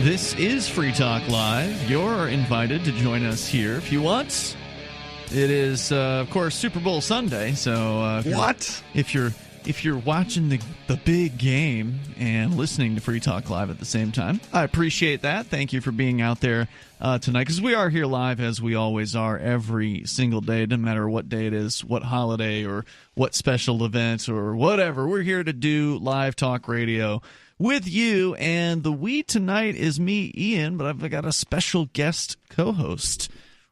This is Free Talk Live. You're invited to join us here if you want. It is, of course, Super Bowl Sunday. So if you're watching the big game and listening to Free Talk Live at the same time, I appreciate that. Thank you for being out there tonight, because we are here live as we always are every single day, no matter what day it is, what holiday or what special event or whatever. We're here to do live talk radio with you, and the we tonight is me, Ian, but I've got a special guest co-host,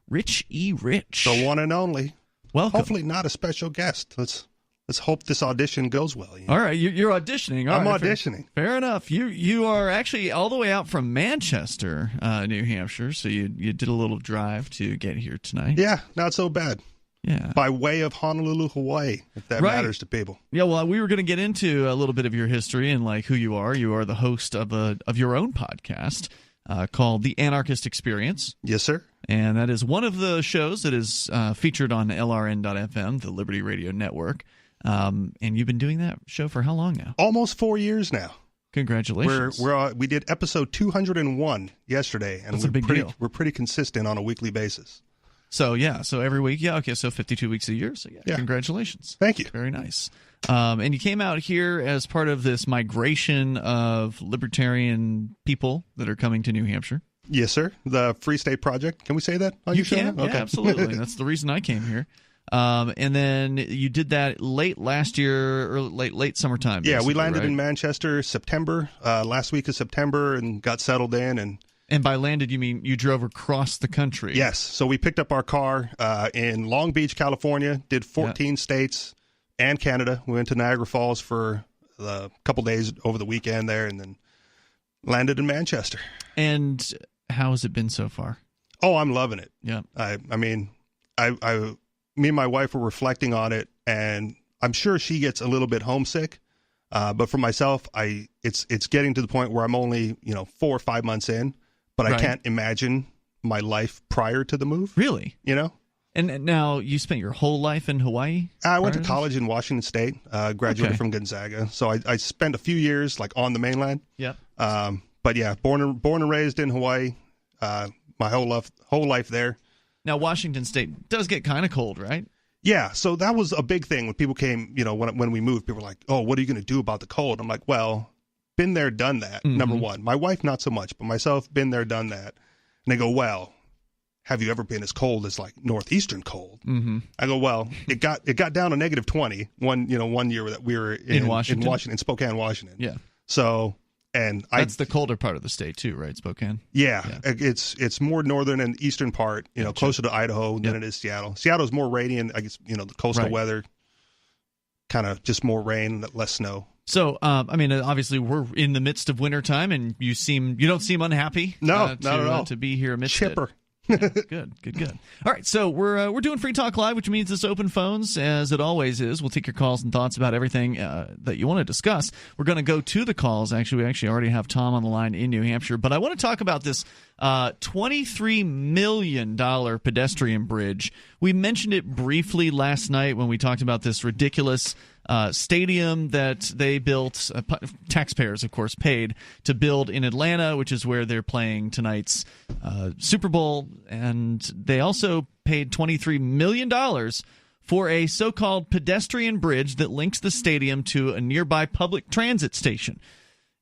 Rich E. Rich. The one and only. Welcome. Hopefully not a special guest. Let's hope this audition goes well. All right, you're auditioning. I'm auditioning. Fair enough. You are actually all the way out from Manchester, New Hampshire, so you did a little drive to get here tonight. Yeah, not so bad. Yeah. By way of Honolulu, Hawaii, if that matters to people. Yeah, well, we were going to get into a little bit of your history and like who you are. You are the host of your own podcast called The Anarchist Experience. Yes, sir. And that is one of the shows that is featured on LRN.FM, the Liberty Radio Network. And you've been doing that show for how long now? Almost 4 years now. Congratulations. We did episode 201 yesterday, and That's a big deal. We're pretty consistent on a weekly basis. So every week, so 52 weeks a year. So congratulations. Thank you. Very nice. And you came out here as part of this migration of libertarian people that are coming to New Hampshire. Yes, sir. The Free State Project. Can we say that on your show? You can, Okay. absolutely. That's the reason I came here. And then you did that late last year, or late summertime. Yeah, we landed in Manchester September, last week of September, and got settled in. And by landed, you mean you drove across the country? Yes. So we picked up our car in Long Beach, California, did 14 states and Canada. We went to Niagara Falls for a couple days over the weekend there, and then landed in Manchester. And how has it been so far? Oh, I'm loving it. Yeah. I mean, me and my wife were reflecting on it, and I'm sure she gets a little bit homesick. But for myself, it's getting to the point where I'm only 4 or 5 months in. But I can't imagine my life prior to the move. Really? And now you spent your whole life in Hawaii? I went to college in Washington State, graduated from Gonzaga. So I spent a few years on the mainland. Yeah. But yeah, born and raised in Hawaii, my whole life there. Now, Washington State does get kind of cold, right? Yeah, so that was a big thing when people came, when we moved, people were like, oh, what are you going to do about the cold? I'm like, well, been there, done that, number one. My wife, not so much, but myself, been there, done that. And they go, well, have you ever been as cold as northeastern cold? Mm-hmm. I go, well, it got down to negative 20 one year that we were in Washington, Spokane, Washington. Yeah. So, that's the colder part of the state too, right? Spokane. Yeah. It's more northern and eastern part, closer to Idaho than it is Seattle. Seattle's more rainy, and I guess the coastal weather, kind of just more rain, less snow. So, I mean, obviously, we're in the midst of wintertime, and you don't seem unhappy. No, not at all. To be here amidst Chipper. it. Good. All right, so we're doing Free Talk Live, which means it's open phones, as it always is. We'll take your calls and thoughts about everything that you want to discuss. We're going to go to the calls. Actually, we already have Tom on the line in New Hampshire, but I want to talk about this $23 million pedestrian bridge. We mentioned it briefly last night when we talked about this ridiculous stadium that they built, taxpayers, of course, paid to build in Atlanta, which is where they're playing tonight's Super Bowl. And they also paid $23 million for a so-called pedestrian bridge that links the stadium to a nearby public transit station.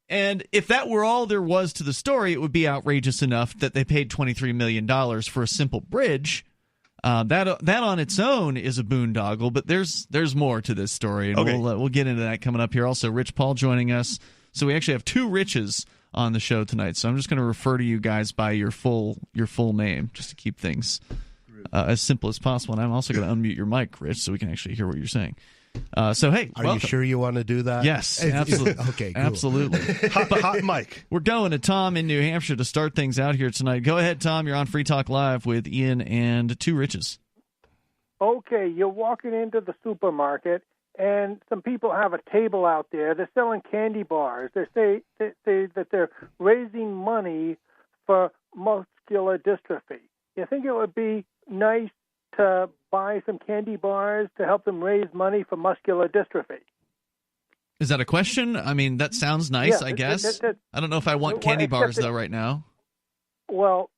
And if that were all there was to the story, it would be outrageous enough that they paid $23 million for a simple bridge. That on its own is a boondoggle, but there's more to this story, and we'll get into that coming up here. Also, Rich Paul joining us, so we actually have two Riches on the show tonight. So I'm just going to refer to you guys by your full name, just to keep things as simple as possible. And I'm also going to unmute your mic, Rich, so we can actually hear what you're saying. So hey, are you sure you want to do that? Yes, absolutely. Okay, cool. Absolutely. hot mic. We're going to Tom in New Hampshire to start things out here tonight. Go ahead, Tom. You're on Free Talk Live with Ian and two Riches. Okay, you're walking into the supermarket, and some people have a table out there. They're selling candy bars. They say that they're raising money for muscular dystrophy. You think it would be nice to buy some candy bars to help them raise money for muscular dystrophy? Is that a question? I mean, that sounds nice, I guess. I don't know if I want candy bars, though, right now. Well,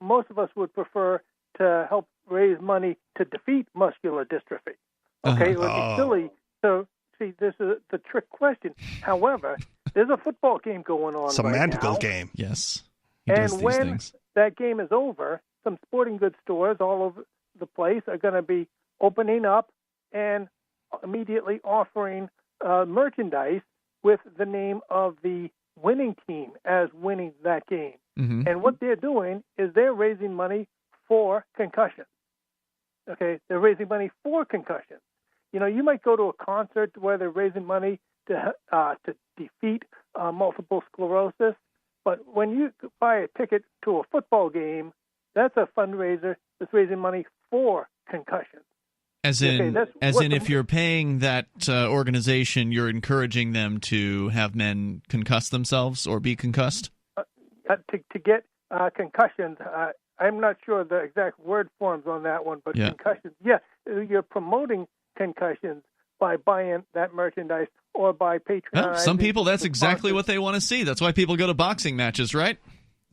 most of us would prefer to help raise money to defeat muscular dystrophy. Okay, It would be silly. So, see, this is the trick question. However, there's a football game going on Semantical right now. game. Yes. And when that game is over, some sporting goods stores all over the place are going to be opening up and immediately offering merchandise with the name of the winning team as winning that game. Mm-hmm. And what they're doing is they're raising money for concussions. Okay, they're raising money for concussions. You might go to a concert where they're raising money to defeat multiple sclerosis, but when you buy a ticket to a football game, that's a fundraiser that's raising money for concussions. As in, if you're paying that organization, you're encouraging them to have men concuss themselves or be concussed? To get concussions. I'm not sure the exact word forms on that one, but concussions. Yes, you're promoting concussions by buying that merchandise or by patronizing. Some people, that's exactly what they want to see. That's why people go to boxing matches, right?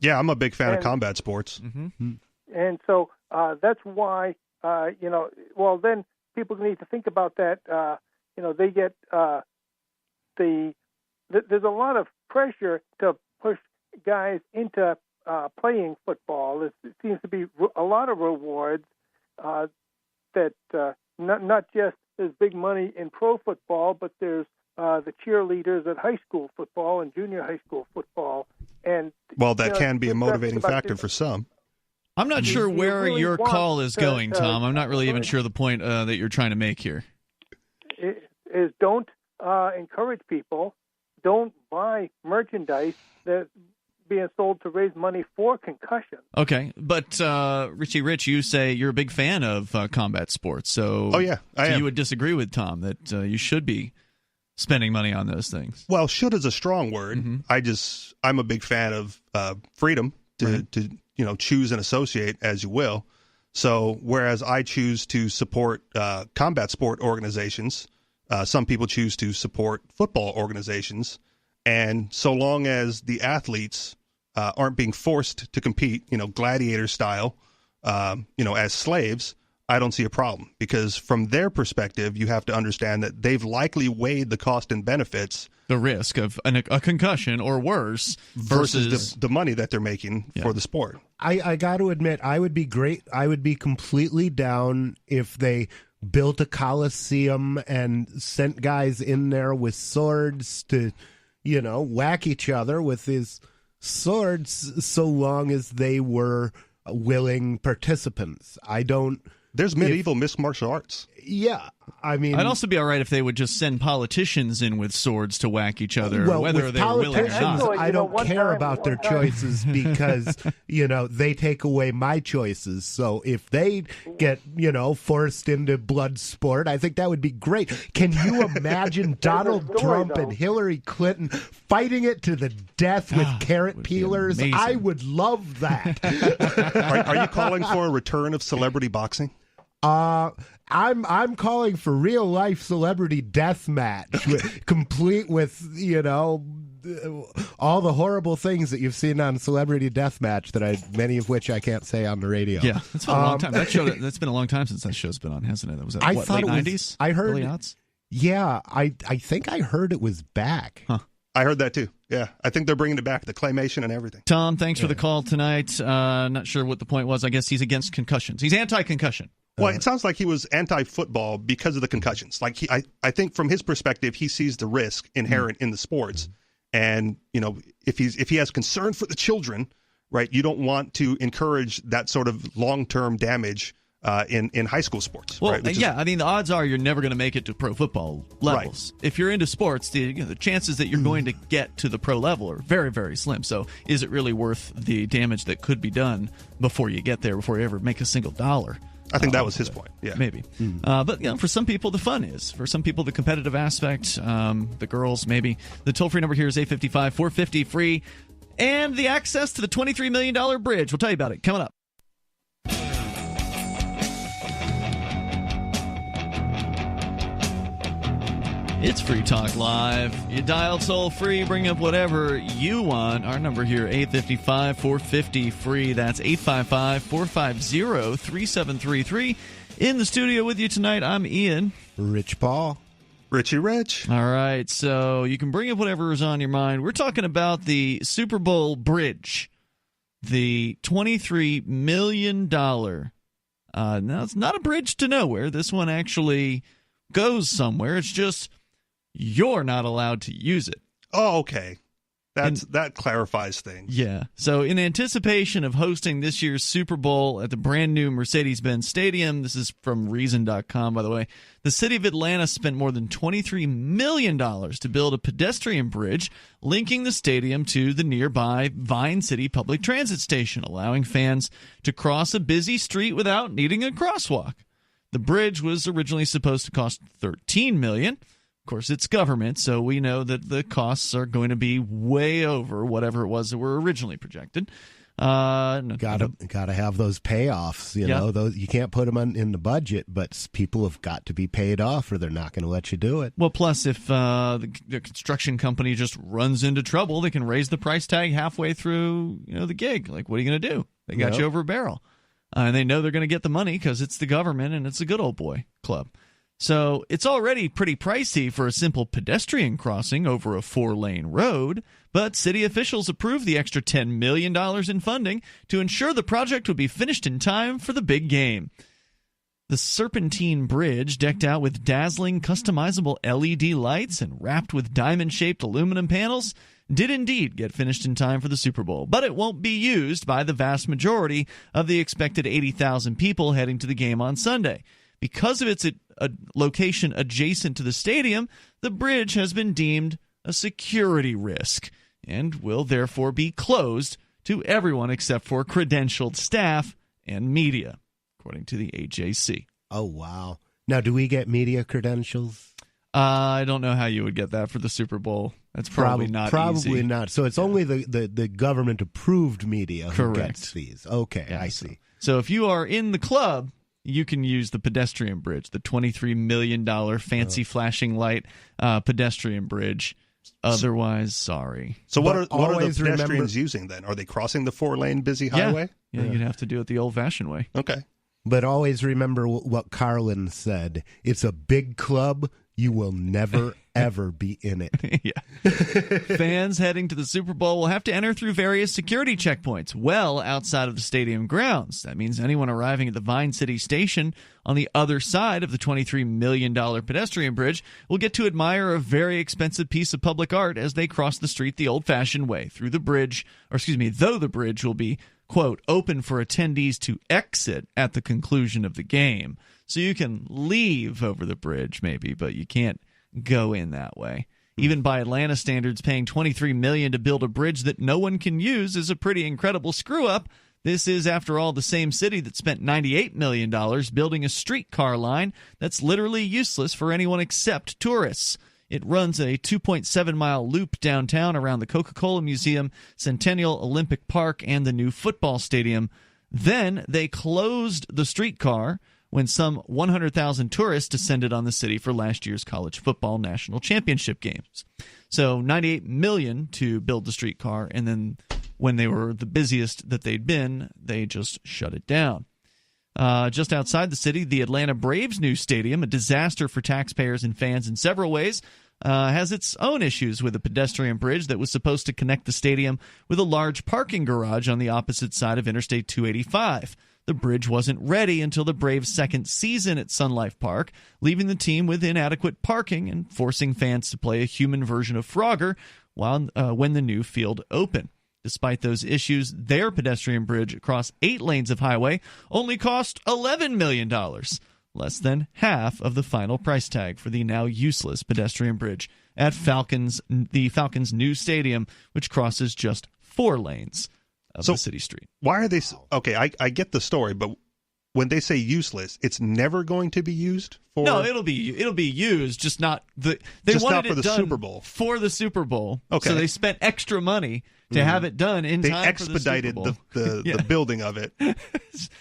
Yeah, I'm a big fan of combat sports. Mm-hmm. And so that's why, then people need to think about that. They get there's a lot of pressure to push guys into playing football. There seems to be a lot of rewards that not just there's big money in pro football, but there's the cheerleaders at high school football and junior high school football. And that can be a motivating factor for some. I'm not sure where your call is going, Tom. I'm not really even sure the point that you're trying to make here. Is don't encourage people, don't buy merchandise that's being sold to raise money for concussion. Okay, but Richie Rich, you say you're a big fan of combat sports, so you would disagree with Tom that you should be spending money on those things. Well, should is a strong word. Mm-hmm. I'm a big fan of freedom to choose and associate as you will. So whereas I choose to support combat sport organizations, some people choose to support football organizations. And so long as the athletes aren't being forced to compete, gladiator style, as slaves, I don't see a problem, because from their perspective, you have to understand that they've likely weighed the cost and benefits, the risk of a concussion or worse versus the money that they're making for the sport. I got to admit, I would be completely down if they built a coliseum and sent guys in there with swords to, whack each other with his swords, so long as they were willing participants. There's medieval mixed martial arts. Yeah, I mean, I'd also be all right if they would just send politicians in with swords to whack each other, whether they're willing or not. I don't care about their choices because, they take away my choices. So if they get, forced into blood sport, I think that would be great. Can you imagine Donald Trump and Hillary Clinton fighting it to the death with carrot peelers? I would love that. Are you calling for a return of celebrity boxing? I'm calling for real life celebrity death match, complete with all the horrible things that you've seen on Celebrity Deathmatch many of which I can't say on the radio. Yeah, it's been a long time. That's been a long time since that show's been on, hasn't it? That was late 90s? I heard. Early aughts? Yeah, I think I heard it was back. Huh. I heard that too. Yeah, I think they're bringing it back, the claymation and everything. Tom, thanks for the call tonight. Not sure what the point was. I guess he's against concussions. He's anti-concussion. Well, it sounds like he was anti-football because of the concussions. Like I think from his perspective, he sees the risk inherent in the sports, and if he has concern for the children, right? You don't want to encourage that sort of long-term damage in high school sports. Well, right? I mean, the odds are you're never going to make it to pro football levels. Right. If you're into sports, the chances that you're going to get to the pro level are very, very slim. So, is it really worth the damage that could be done before you get there, before you ever make a single dollar? I think that was his point. Yeah, maybe. But for some people, the fun is. For some people, the competitive aspect. The girls, maybe. The toll-free number here is 855-450-FREE, and the access to the $23 million bridge. We'll tell you about it coming up. It's Free Talk Live. You dial toll free, bring up whatever you want. Our number here, 855-450-FREE. That's 855-450-3733. In the studio with you tonight, I'm Ian. Rich Paul. Richie Rich. All right, so you can bring up whatever is on your mind. We're talking about the Super Bowl bridge, the $23 million. Now, it's not a bridge to nowhere. This one actually goes somewhere. It's just you're not allowed to use it. Oh, okay. That clarifies things. Yeah. So in anticipation of hosting this year's Super Bowl at the brand new Mercedes-Benz Stadium, this is from Reason.com, by the way, the city of Atlanta spent more than $23 million to build a pedestrian bridge linking the stadium to the nearby Vine City Public Transit Station, allowing fans to cross a busy street without needing a crosswalk. The bridge was originally supposed to cost $13 million. Of course, it's government, so we know that the costs are going to be way over whatever it was that were originally projected. Gotta have those payoffs. You know, those you can't put them in the budget, but people have got to be paid off, or they're not going to let you do it. Well, plus, if the construction company just runs into trouble, they can raise the price tag halfway through, the gig. Like, what are you going to do? They got you over a barrel, and they know they're going to get the money because it's the government and it's a good old boy club. So it's already pretty pricey for a simple pedestrian crossing over a 4-lane road, but city officials approved the extra $10 million in funding to ensure the project would be finished in time for the big game. The Serpentine Bridge, decked out with dazzling customizable LED lights and wrapped with diamond-shaped aluminum panels, did indeed get finished in time for the Super Bowl, but it won't be used by the vast majority of the expected 80,000 people heading to the game on Sunday. Because of its location adjacent to the stadium, the bridge has been deemed a security risk and will therefore be closed to everyone except for credentialed staff and media, according to the AJC. Oh, wow. Now, do we get media credentials? I don't know how you would get that for the Super Bowl. That's probably not easy. Probably not. So it's only the government-approved media who gets these. Okay, yeah, I see. So if you are in the club, you can use the pedestrian bridge, the $23 million fancy flashing light pedestrian bridge. Otherwise, sorry. So what are the pedestrians using then? Are they crossing the 4-lane busy highway? Yeah, you'd have to do it the old-fashioned way. Okay. But always remember what Carlin said. It's a big club. You will never, ever be in it. Yeah. Fans heading to the Super Bowl will have to enter through various security checkpoints well outside of the stadium grounds. That means anyone arriving at the Vine City Station on the other side of the $23 million pedestrian bridge will get to admire a very expensive piece of public art as they cross the street the old-fashioned way through the bridge, though the bridge will be, quote, open for attendees to exit at the conclusion of the game. So you can leave over the bridge, maybe, but you can't go in that way. Even by Atlanta standards, paying $23 million to build a bridge that no one can use is a pretty incredible screw-up. This is, after all, the same city that spent $98 million building a streetcar line that's literally useless for anyone except tourists. It runs a 2.7-mile loop downtown around the Coca-Cola Museum, Centennial Olympic Park, and the new football stadium. Then they closed the streetcar when some 100,000 tourists descended on the city for last year's college football national championship games. So $98 million to build the streetcar, and then when they were the busiest that they'd been, they just shut it down. Just outside the city, the Atlanta Braves' new stadium, a disaster for taxpayers and fans in several ways, has its own issues with a pedestrian bridge that was supposed to connect the stadium with a large parking garage on the opposite side of Interstate 285. The bridge wasn't ready until the Braves' second season at Sun Life Park, leaving the team with inadequate parking and forcing fans to play a human version of Frogger when the new field opened. Despite those issues, their pedestrian bridge across 8 lanes of highway only cost $11 million, less than half of the final price tag for the now useless pedestrian bridge at the Falcons' new stadium, which crosses just 4 lanes of the city street. Why are they okay? I get the story, but when they say useless, it's never going to be used for. No, it'll be used, just not the. They just wanted not for it the done Super Bowl. For the Super Bowl. Okay. So they spent extra money to have it done in they time expedited for the Super Bowl. the building of it,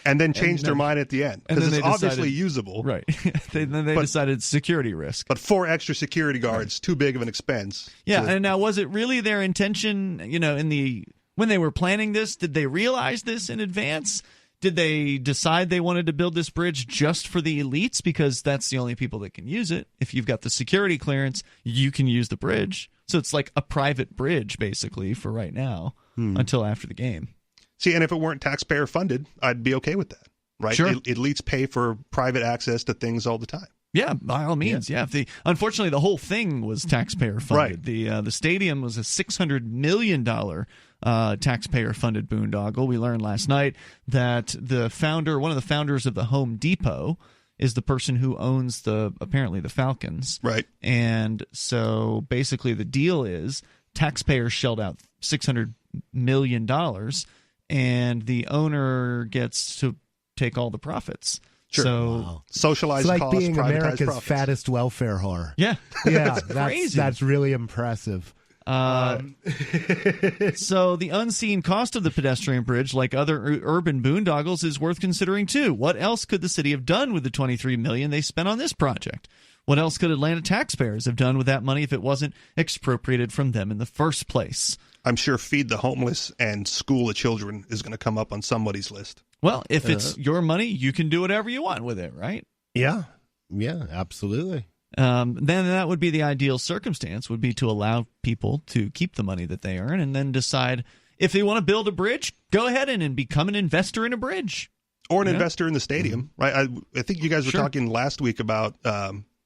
and then changed their mind at the end because it's obviously usable. Right. Then they decided security risk. But 4 extra security guards, too big of an expense. Yeah, and now was it really their intention? When they were planning this, did they realize this in advance? Did they decide they wanted to build this bridge just for the elites because that's the only people that can use it? If you've got the security clearance, you can use the bridge. So it's like a private bridge, basically, for right now until after the game. See, and if it weren't taxpayer funded, I'd be okay with that, right? Sure. Elites pay for private access to things all the time. Yeah, by all means. Yeah. Unfortunately, the whole thing was taxpayer funded. Right. The stadium was a $600 million taxpayer-funded boondoggle. We learned last night that one of the founders of the Home Depot, is the person who owns apparently the Falcons. Right. And so basically the deal is taxpayers shelled out $600 million, and the owner gets to take all the profits. Sure. So socialized it's like costs, being privatized America's profits. fattest welfare whore. Yeah. Yeah, crazy. That's really impressive. So the unseen cost of the pedestrian bridge, like other urban boondoggles, is worth considering too. What else could the city have done with the $23 million they spent on this project? What else could Atlanta taxpayers have done with that money if it wasn't expropriated from them in the first place? I'm sure feed the homeless and school the children is going to come up on somebody's list. Well, if it's your money, you can do whatever you want with it, right? Yeah, absolutely. Then that would be the ideal circumstance, would be to allow people to keep the money that they earn and then decide if they want to build a bridge, go ahead and become an investor in a bridge. Or an investor in the stadium, right? I think you guys were Sure. talking last week about,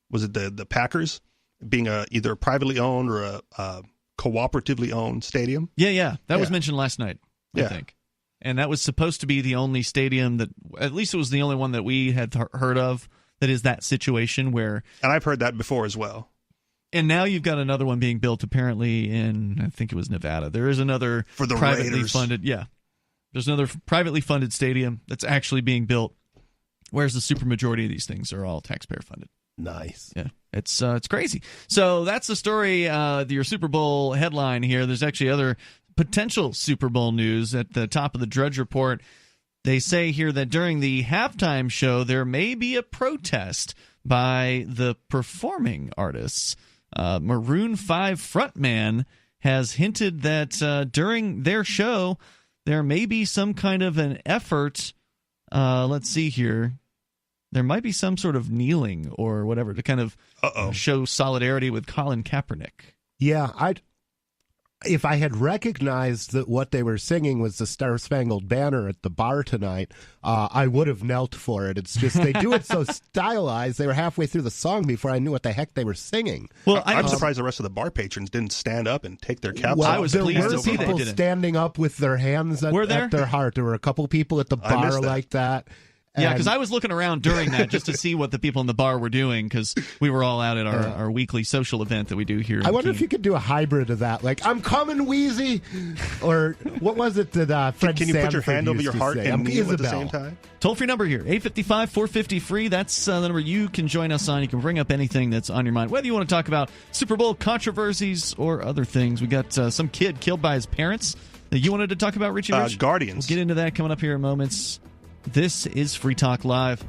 was it the Packers being either a privately owned or a cooperatively owned stadium? Yeah. That was mentioned last night, I Yeah. think. And that was supposed to be the only stadium that, at least it was the only one that we had heard of, that is that situation where... And I've heard that before as well. And now you've got another one being built apparently in, I think it was Nevada. There is another For the privately Raiders. funded... Yeah. There's another privately funded stadium that's actually being built, whereas the supermajority of these things are all taxpayer funded. Nice. Yeah, it's crazy. So that's the story, your Super Bowl headline here. There's actually other potential Super Bowl news at the top of the Drudge Report. They say here that during the halftime show, there may be a protest by the performing artists. Maroon 5 frontman has hinted that during their show, there may be some kind of an effort. Let's see here. There might be some sort of kneeling or whatever to kind of show solidarity with Colin Kaepernick. Yeah, if I had recognized that what they were singing was the Star Spangled Banner at the bar tonight, I would have knelt for it. It's just they do it so stylized. They were halfway through the song before I knew what the heck they were singing. Well, I'm surprised the rest of the bar patrons didn't stand up and take their caps Well, off. I was there pleased were to see they people didn't. standing up with their hands at their heart. There were a couple people at the I missed bar that. like that. Yeah, because I was looking around during that just to see what the people in the bar were doing, because we were all out at our weekly social event that we do here. I wonder if you could do a hybrid of that, like "I'm coming, Wheezy," or what was it that Fred Can you put your Sanford hand over used your to heart say? and kneel at the Isabel. same time? Toll-free number here, 855-450-FREE. That's the number you can join us on. You can bring up anything that's on your mind, whether you want to talk about Super Bowl controversies or other things. We got some kid killed by his parents that you wanted to talk about, Richie Rich? Guardians. We'll get into that coming up here in moments. This is Free Talk Live.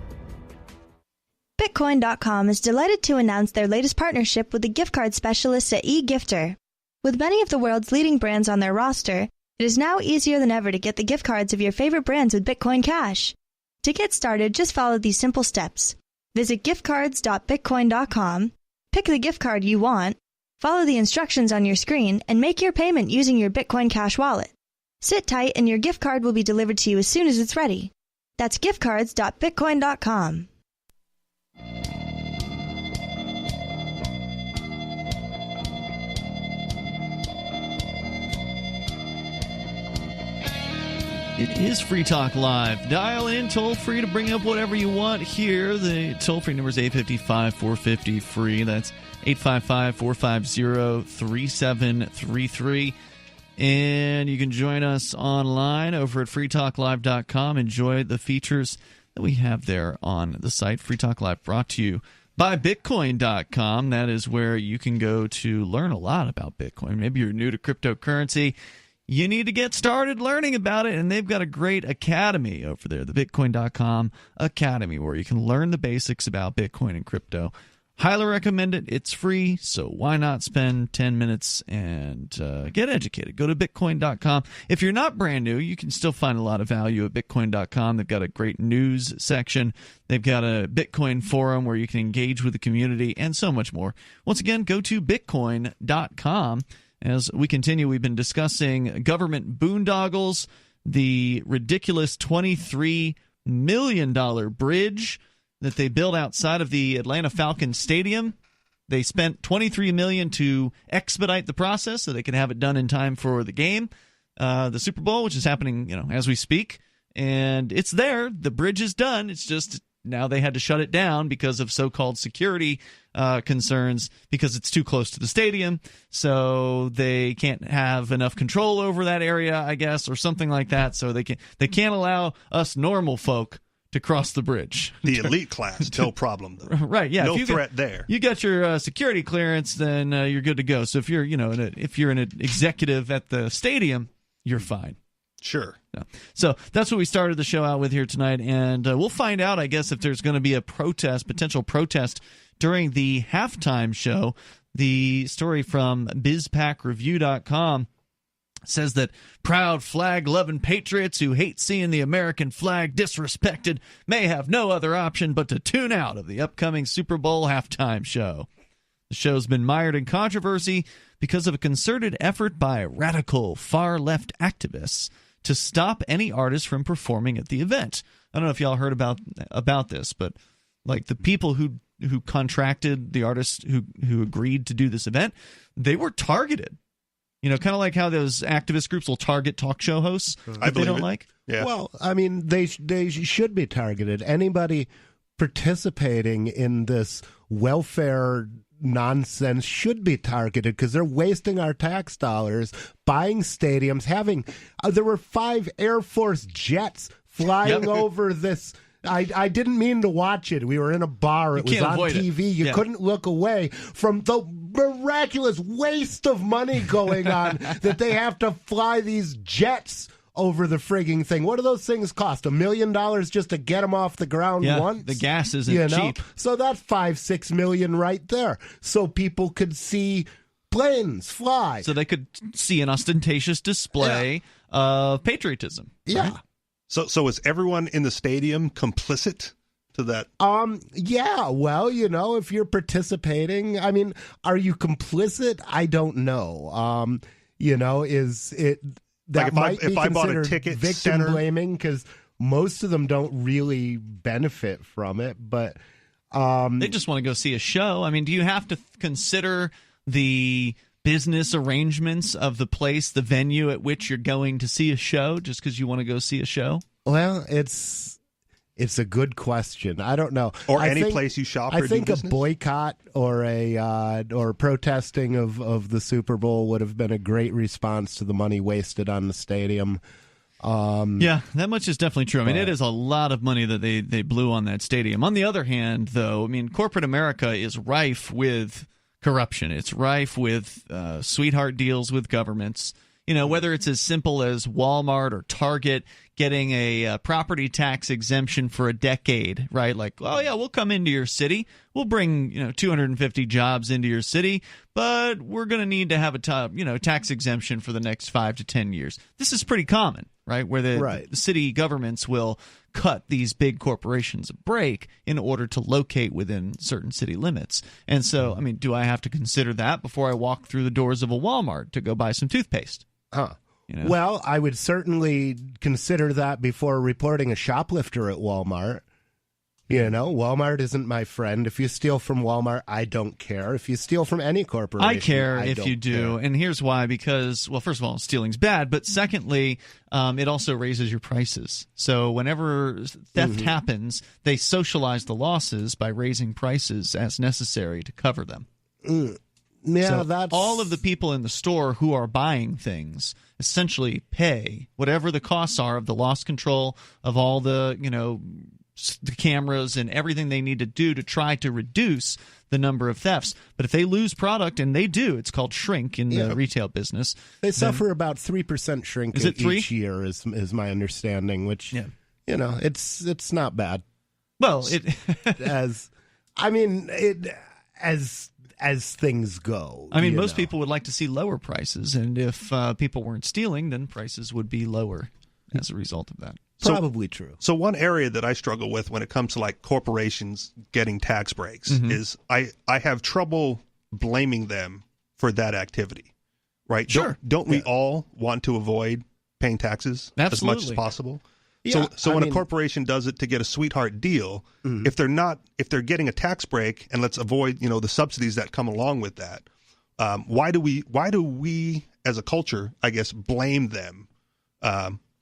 Bitcoin.com is delighted to announce their latest partnership with the gift card specialists at eGifter. With many of the world's leading brands on their roster, it is now easier than ever to get the gift cards of your favorite brands with Bitcoin Cash. To get started, just follow these simple steps. Visit giftcards.bitcoin.com, pick the gift card you want, follow the instructions on your screen, and make your payment using your Bitcoin Cash wallet. Sit tight and your gift card will be delivered to you as soon as it's ready. That's giftcards.bitcoin.com. It is Free Talk Live. Dial in toll-free to bring up whatever you want here. The toll-free number is 855-450-FREE. That's 855-450-3733. And you can join us online over at freetalklive.com. Enjoy the features that we have there on the site. Free Talk Live brought to you by Bitcoin.com. That is where you can go to learn a lot about Bitcoin. Maybe you're new to cryptocurrency. You need to get started learning about it, and they've got a great academy over there, the Bitcoin.com Academy, where you can learn the basics about Bitcoin and crypto. Highly recommend it. It's free, so why not spend 10 minutes and get educated? Go to Bitcoin.com. If you're not brand new, you can still find a lot of value at Bitcoin.com. They've got a great news section. They've got a Bitcoin forum where you can engage with the community and so much more. Once again, go to Bitcoin.com. As we continue, we've been discussing government boondoggles, the ridiculous $23 million bridge that they built outside of the Atlanta Falcons Stadium. They spent $23 million to expedite the process so they could have it done in time for the game, the Super Bowl, which is happening, as we speak. And it's there. The bridge is done. It's just now they had to shut it down because of so-called security concerns, because it's too close to the stadium, so they can't have enough control over that area, I guess, or something like that. So they can't allow us normal folk to cross the bridge. The elite class, no problem though. Right? Yeah, no threat there. You got your security clearance, then you're good to go. So if you're if you're an executive at the stadium, you're fine. Sure. Yeah. So that's what we started the show out with here tonight, and we'll find out, I guess, if there's going to be a potential protest during the halftime show. The story from BizPackReview.com says that proud flag-loving patriots who hate seeing the American flag disrespected may have no other option but to tune out of the upcoming Super Bowl halftime show. The show's been mired in controversy because of a concerted effort by radical far-left activists to stop any artist from performing at the event. I don't know if y'all heard about this, but like the people who contracted the artists who agreed to do this event, they were targeted. Kind of like how those activist groups will target talk show hosts that they don't like. Yeah. Well, I mean, they should be targeted. Anybody participating in this welfare nonsense should be targeted because they're wasting our tax dollars buying stadiums. There were 5 Air Force jets flying over this. I didn't mean to watch it. We were in a bar. It was on TV. You couldn't look away from the miraculous waste of money going on that they have to fly these jets over the frigging thing. What do those things cost? $1 million just to get them off the ground once? The gas isn't cheap. So that's $5-6 million right there. So people could see planes fly. So they could see an ostentatious display of patriotism. Yeah. Right? So is everyone in the stadium complicit to that? Yeah, well, if you're participating, I mean, are you complicit? I don't know. Is it that if I bought a ticket victim blaming, because most of them don't really benefit from it, but they just want to go see a show. I mean, do you have to consider the business arrangements of the place, the venue at which you're going to see a show, just because you want to go see a show? Well, it's a good question. I don't know. Or any place you shop. I think a boycott or or protesting of the Super Bowl would have been a great response to the money wasted on the stadium. Yeah, that much is definitely true. I mean, it is a lot of money that they blew on that stadium. On the other hand, though, I mean, corporate America is rife with corruption. It's rife with sweetheart deals with governments. Whether it's as simple as Walmart or Target getting a property tax exemption for a decade, right? Like, oh yeah, we'll come into your city, we'll bring 250 jobs into your city, but we're going to need to have a tax exemption for the next 5 to 10 years. This is pretty common, right? Where the city governments will cut these big corporations a break in order to locate within certain city limits. And so, I mean, do I have to consider that before I walk through the doors of a Walmart to go buy some toothpaste? Well, I would certainly consider that before reporting a shoplifter at Walmart. Walmart isn't my friend. If you steal from Walmart, I don't care. If you steal from any corporation, I care if you do. And here's why. Because, well, first of all, stealing's bad. But secondly, it also raises your prices. So whenever theft happens, they socialize the losses by raising prices as necessary to cover them. Yeah, so all of the people in the store who are buying things essentially pay whatever the costs are of the loss control, of all the the cameras and everything they need to do to try to reduce the number of thefts. But if they lose product, and they do, it's called shrink in the retail business. They suffer about 3% shrink each year, is my understanding. Which it's not bad. Well, as things go. I mean, most people would like to see lower prices, and if people weren't stealing, then prices would be lower as a result of that. Probably true. So one area that I struggle with when it comes to like corporations getting tax breaks is I have trouble blaming them for that activity, right? Sure. Don't we all want to avoid paying taxes as much as possible? Yeah, so when a corporation does it to get a sweetheart deal, if they're getting a tax break, and let's avoid the subsidies that come along with that, why do we as a culture, I guess, blame them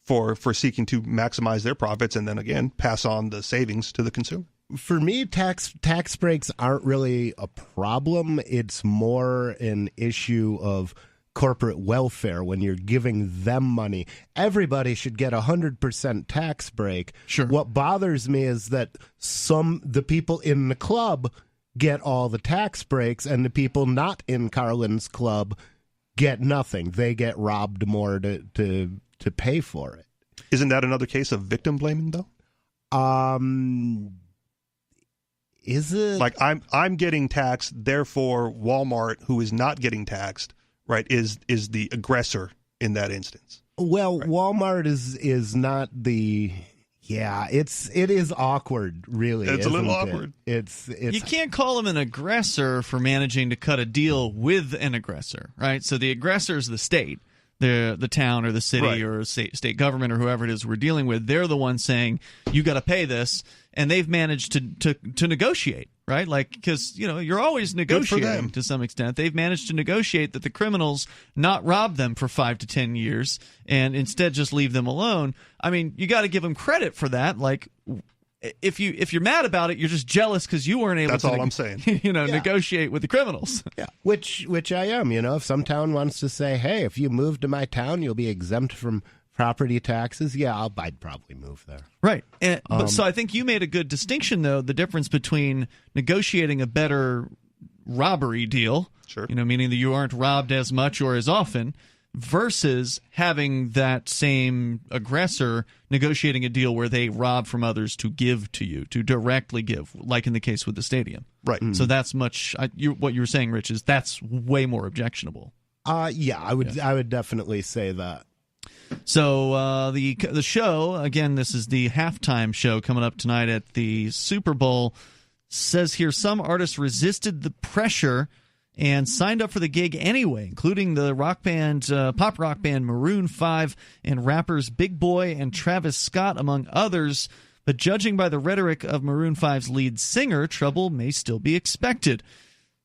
for seeking to maximize their profits and then again pass on the savings to the consumer? For me, tax breaks aren't really a problem. It's more an issue of corporate welfare. When you're giving them money, everybody should get 100% tax break. Sure. What bothers me is that the people in the club get all the tax breaks, and the people not in Carlin's club get nothing. They get robbed more to pay for it. Isn't that another case of victim blaming, though? Is it? Like I'm getting taxed, therefore Walmart, who is not getting taxed, right, is the aggressor in that instance. Well, right. Walmart is not the. Yeah, it is awkward, really. It's a little awkward. It's you can't call him an aggressor for managing to cut a deal with an aggressor, right? So the aggressor is the state, the town or the city right. or state government or whoever it is we're dealing with. They're the ones saying you got to pay this, and they've managed to negotiate, right? Like, because you're always negotiating to some extent. They've managed to negotiate that the criminals not rob them for 5 to 10 years and instead just leave them alone. I mean, you got to give them credit for that. Like, if you're mad about it, you're just jealous because you weren't able. That's to all I'm saying. Negotiate with the criminals. Yeah, which I am. If some town wants to say, hey, if you move to my town, you'll be exempt from property taxes. Yeah, I'd probably move there. Right. So I think you made a good distinction, though, the difference between negotiating a better robbery deal, sure, meaning that you aren't robbed as much or as often, versus having that same aggressor negotiating a deal where they rob from others to give to you, to directly give, like in the case with the stadium. Right. So that's much what you were saying, Rich, is that's way more objectionable. Yeah, I would definitely say that. So the show, again, this is the halftime show coming up tonight at the Super Bowl, says here some artists resisted the pressure and signed up for the gig anyway, including the pop rock band Maroon 5 and rappers Big Boy and Travis Scott, among others. But judging by the rhetoric of Maroon 5's lead singer, trouble may still be expected.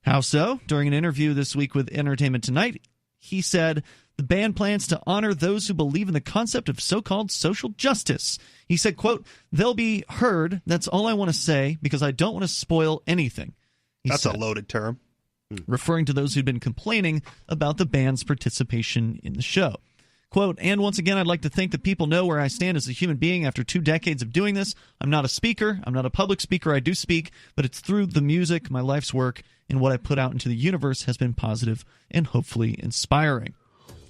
How so? During an interview this week with Entertainment Tonight, he said the band plans to honor those who believe in the concept of so-called social justice. He said, quote, "They'll be heard. That's all I want to say because I don't want to spoil anything." That's a loaded term. Referring to those who'd been complaining about the band's participation in the show. Quote, "And once again, I'd like to think that people know where I stand as a human being after 2 decades of doing this. I'm not a speaker. I'm not a public speaker. I do speak, but it's through the music, my life's work, and what I put out into the universe has been positive and hopefully inspiring."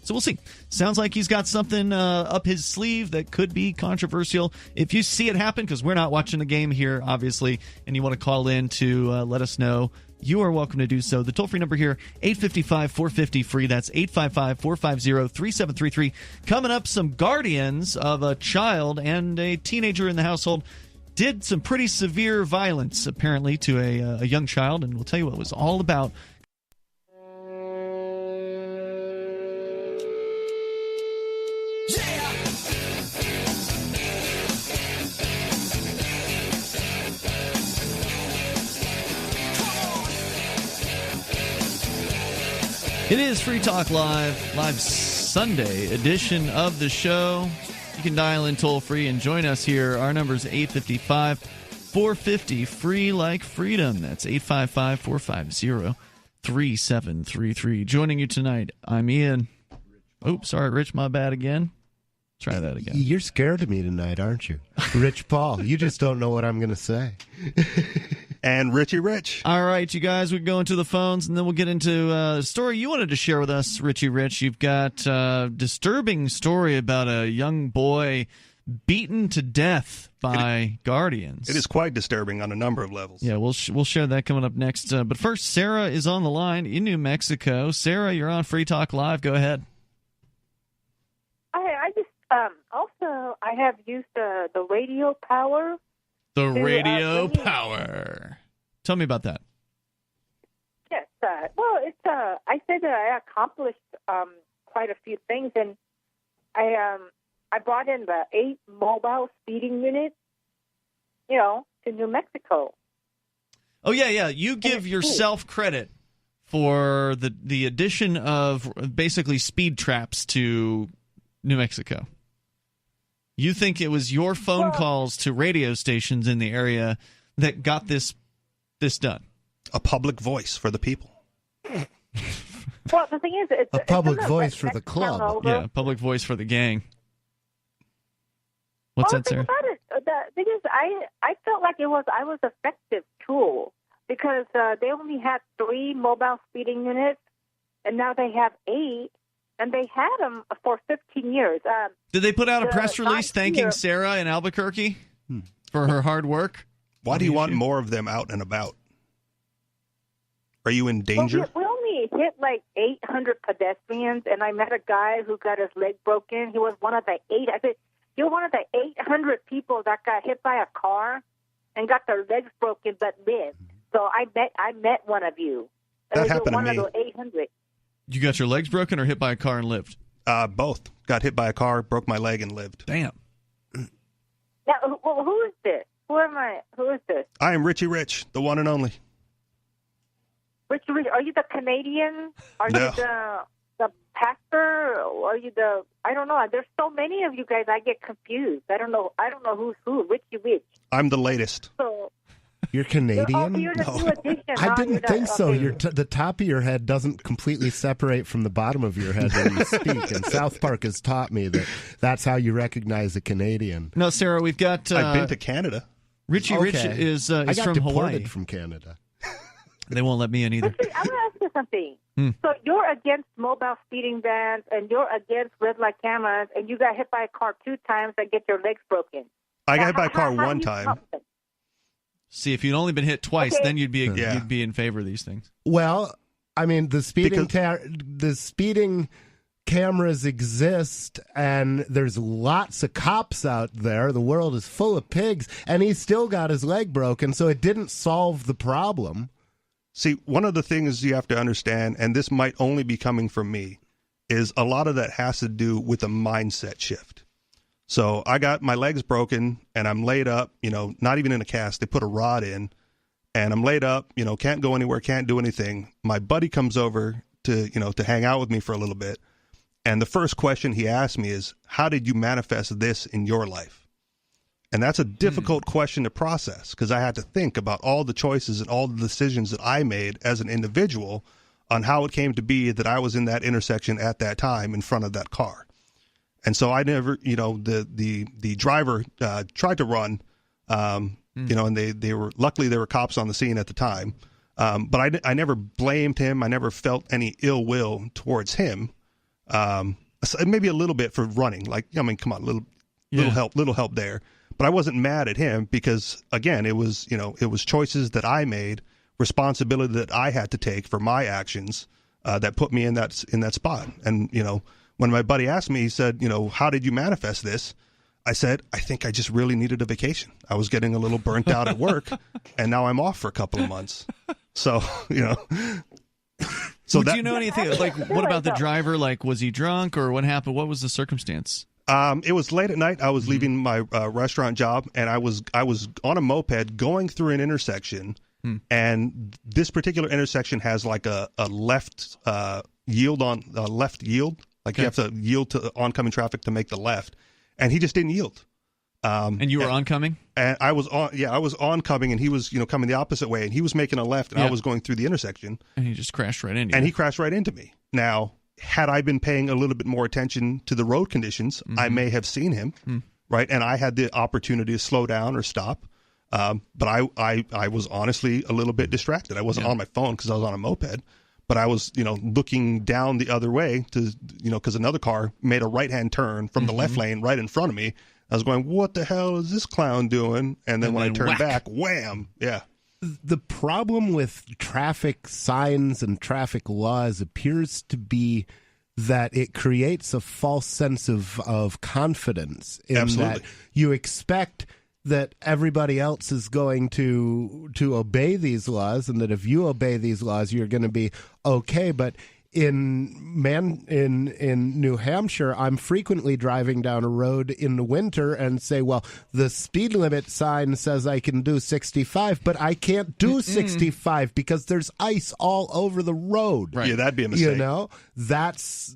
So we'll see. Sounds like he's got something up his sleeve that could be controversial. If you see it happen, because we're not watching the game here, obviously, and you want to call in to let us know, you are welcome to do so. The toll-free number here, 855-450-FREE. That's 855-450-3733. Coming up, some guardians of a child and a teenager in the household did some pretty severe violence, apparently, to a young child, and we'll tell you what it was all about. It is Free Talk Live Sunday edition of the show. You can dial in toll-free and join us here. Our number is 855-450-FREE like freedom. That's 855-450-3733. Joining you tonight, I'm Ian. Oops, sorry, Rich, my bad again. Try that again. You're scared of me tonight, aren't you? Rich Paul, you just don't know what I'm going to say. And Richie Rich. All right, you guys, we go into the phones, and then we'll get into a story you wanted to share with us, Richie Rich. You've got a disturbing story about a young boy beaten to death by guardians. It is quite disturbing on a number of levels. Yeah, we'll share that coming up next. But first, Sarah is on the line in New Mexico. Sarah, you're on Free Talk Live. Go ahead. I just also I have used the radio power. The radio power. Tell me about that. Yes. Well, it's I said that I accomplished quite a few things, and I brought in the 8 mobile speeding units, to New Mexico. Oh, yeah. You give yourself credit for the addition of basically speed traps to New Mexico. You think it was your phone calls to radio stations in the area that got this done? A public voice for the people. Well, the thing is, it's a public voice for the club. Yeah, public voice for the gang. What's that, Sarah? The thing is, I felt like I was an effective tool because they only had 3 mobile speeding units, and now they have 8, and they had them for 15 years. Did they put out a press release thanking Sarah in Albuquerque for her hard work? Why do you want more of them out and about? Are you in danger? Well, we only hit like 800 pedestrians, and I met a guy who got his leg broken. He was one of the 8. I said, you're one of the 800 people that got hit by a car and got their legs broken but lived. So I met one of you. That happened to me. One of the 800. You got your legs broken or hit by a car and lived? Both. Got hit by a car, broke my leg, and lived. Damn. Now, who is this? Who am I? Who is this? I am Richie Rich, the one and only. Richie, are you the Canadian? Are No. you the pastor? Or are you the? I don't know. There's so many of you guys. I get confused. I don't know who's who. Richie Rich. I'm the latest. So. You're Canadian? You're the new edition. I didn't think so. Okay. The top of your head doesn't completely separate from the bottom of your head when you speak, and South Park has taught me that's how you recognize a Canadian. No, Sarah, we've got... I've been to Canada. Richie Rich is I got from deported Hawaii. From Canada. They won't let me in either. Listen, I'm going to ask you something. So you're against mobile speeding bans, and you're against red light cameras, and you got hit by a car 2 times and get your legs broken. I got hit by a car 1 time. See, if you'd only been hit twice, then you'd be in favor of these things. Well, I mean, the speeding cameras exist, and there's lots of cops out there. The world is full of pigs, and he still got his leg broken, so it didn't solve the problem. See, one of the things you have to understand, and this might only be coming from me, is a lot of that has to do with a mindset shift. So I got my legs broken and I'm laid up, not even in a cast. They put a rod in and I'm laid up, can't go anywhere, can't do anything. My buddy comes over to hang out with me for a little bit. And the first question he asked me is, how did you manifest this in your life? And that's a difficult question to process because I had to think about all the choices and all the decisions that I made as an individual on how it came to be that I was in that intersection at that time in front of that car. And so I never, the driver tried to run, and they were luckily there were cops on the scene at the time, but I never blamed him. I never felt any ill will towards him. Maybe a little bit for running, come on, little help there. But I wasn't mad at him because again, it was choices that I made, responsibility that I had to take for my actions that put me in that spot, and when my buddy asked me, he said, how did you manifest this? I said, I think I just really needed a vacation. I was getting a little burnt out at work, and now I'm off for a couple of months. So, So do you know anything? What about the driver? Was he drunk or what happened? What was the circumstance? It was late at night. I was leaving my restaurant job, and I was on a moped going through an intersection, and this particular intersection has a left yield on left yield. You have to yield to oncoming traffic to make the left, and he just didn't yield. And you were oncoming? And I was oncoming, and he was coming the opposite way, and he was making a left, and I was going through the intersection, and he just crashed right into you. And he crashed right into me. Now had I been paying a little bit more attention to the road conditions, I may have seen him, right? And I had the opportunity to slow down or stop. But I was honestly a little bit distracted. I wasn't on my phone because I was on a moped, but I was, looking down the other way to, because another car made a right-hand turn from the left lane right in front of me. I was going, what the hell is this clown doing? And then when I turned back, wham, yeah. The problem with traffic signs and traffic laws appears to be that it creates a false sense of confidence in that you expect that everybody else is going to obey these laws, and that if you obey these laws, you're going to be okay. But in New Hampshire, I'm frequently driving down a road in the winter and say, well, the speed limit sign says I can do 65, but I can't do 65 because there's ice all over the road. Right. Yeah, that'd be a mistake. That's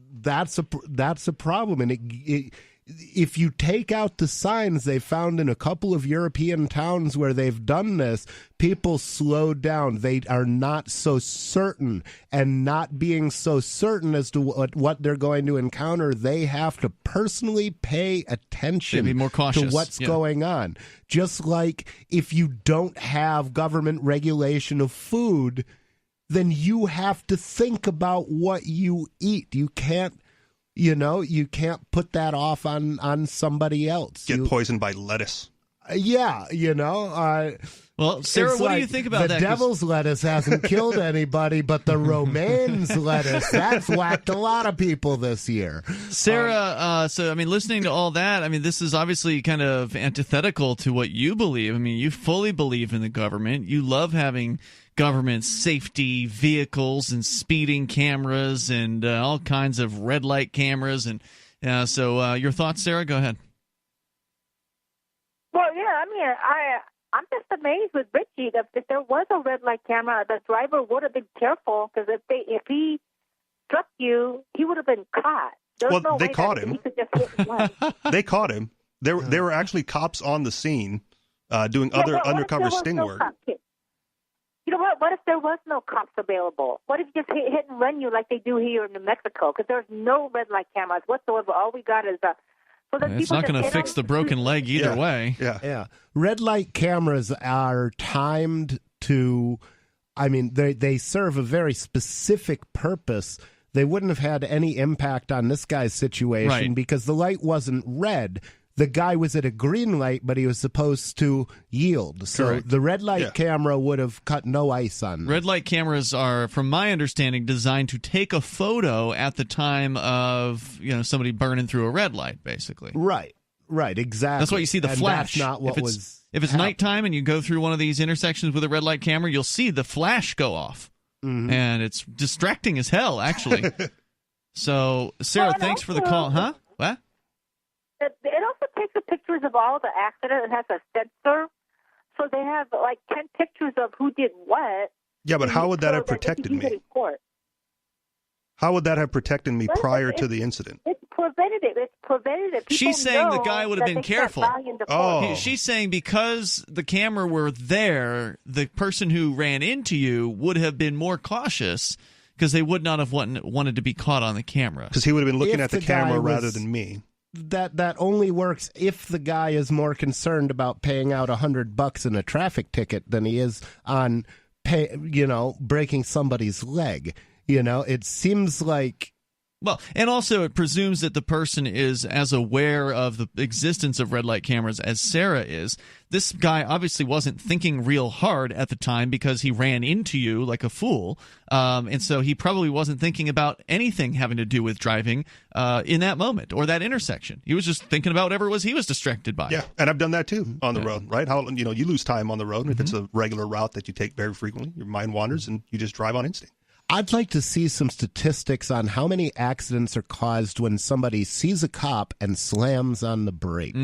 a problem, and if you take out the signs, they found in a couple of European towns where they've done this, people slowed down. They are not so certain, and not being so certain as to what they're going to encounter, they have to personally pay attention be more cautious. to what's going on. Just like if you don't have government regulation of food, then you have to think about what you eat. You can't put that off on somebody else. Get poisoned by lettuce. Well, Sarah, what do you think about that? The devil's lettuce hasn't killed anybody, but the Romaine's lettuce, that's whacked a lot of people this year. Sarah, listening to all that, this is obviously kind of antithetical to what you believe. You fully believe in the government. You love having government safety vehicles and speeding cameras and all kinds of red light cameras. And so your thoughts, Sarah? Go ahead. Well, I'm just amazed with Richie that if there was a red light camera, the driver would have been careful, because if he struck you, he would have been caught. They caught him. He could just hit one. They caught him. There were actually cops on the scene doing undercover sting work. You know what? What if there was no cops available? What if you just hit and run you like they do here in New Mexico? Because there's no red light cameras whatsoever. All we got is it's not going to fix the broken leg either way. Yeah. Red light cameras are timed to, they serve a very specific purpose. They wouldn't have had any impact on this guy's situation because the light wasn't red. The guy was at a green light, but he was supposed to yield. So Correct. The red light camera would have cut no ice on them. Red light cameras are, from my understanding, designed to take a photo at the time of somebody burning through a red light, basically. Right, exactly. That's why you see the flash. That's not what if it's nighttime and you go through one of these intersections with a red light camera, you'll see the flash go off. Mm-hmm. And it's distracting as hell, actually. So, Sarah, thanks for the call. Huh? What? It also takes the pictures of all the accidents. It has a sensor. So they have 10 pictures of who did what. Yeah, but how would that have protected me? How would that have protected me prior to the incident? It's preventative. She's saying the guy would have been careful. She's saying because the camera were there, the person who ran into you would have been more cautious because they would not have wanted to be caught on the camera. Because he would have been looking at the camera rather than me. That only works if the guy is more concerned about paying out $100 in a traffic ticket than he is on breaking somebody's leg. It seems like. Well, and also it presumes that the person is as aware of the existence of red light cameras as Sarah is. This guy obviously wasn't thinking real hard at the time because he ran into you like a fool. And so he probably wasn't thinking about anything having to do with driving in that moment or that intersection. He was just thinking about whatever it was he was distracted by. Yeah, and I've done that too on the road, right? You lose time on the road. And if it's a regular route that you take very frequently, your mind wanders and you just drive on instinct. I'd like to see some statistics on how many accidents are caused when somebody sees a cop and slams on the brakes.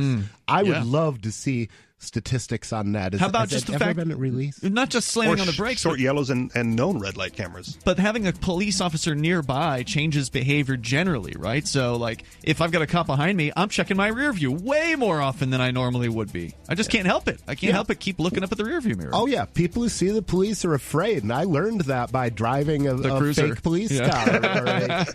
I would love to see statistics on that. How about just the fact been released? Not just slamming on the brakes, short yellows and known red light cameras. But having a police officer nearby changes behavior generally, right? So, like, if I've got a cop behind me, I'm checking my rear view way more often than I normally would be. I just can't help it. I can't help it. Keep looking up at the rear view mirror. Oh yeah, people who see the police are afraid, and I learned that by driving a fake police car or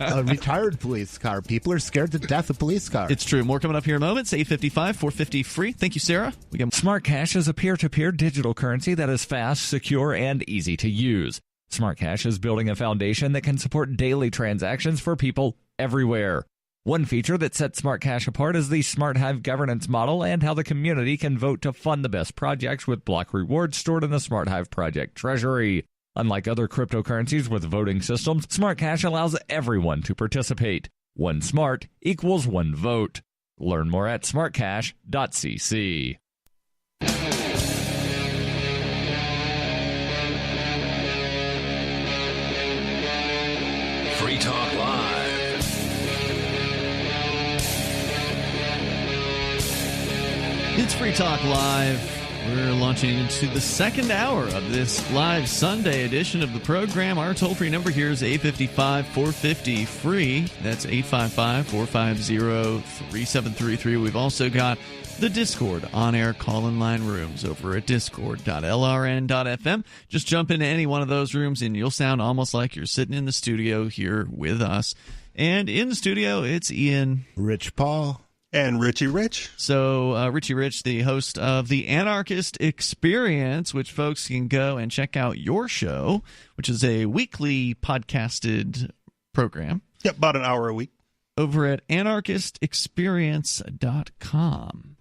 a retired police car. People are scared to death of police cars. It's true. More coming up here in moments. 855 450 free. Thank you, Sarah. We got Smart Cash is a peer-to-peer digital currency that is fast, secure, and easy to use. Smart Cash is building a foundation that can support daily transactions for people everywhere. One feature that sets Smart Cash apart is the Smart Hive governance model and how the community can vote to fund the best projects with block rewards stored in the Smart Hive project treasury. Unlike other cryptocurrencies with voting systems, Smart Cash allows everyone to participate. One smart equals one vote. Learn more at smartcash.cc. Free Talk Live. It's Free Talk Live. We're launching into the second hour of this live Sunday edition of the program. Our toll-free number here is 855-450-FREE. That's 855-450-3733. We've also got the Discord on-air call-in line rooms over at discord.lrn.fm. Just jump into any one of those rooms and you'll sound almost like you're sitting in the studio here with us. And in the studio, it's Ian, Rich Paul, and Richie Rich. So Richie Rich, the host of the Anarchist Experience, which folks can go and check out your show, which is a weekly podcasted program. Yep, about an hour a week. Over at anarchistexperience.com.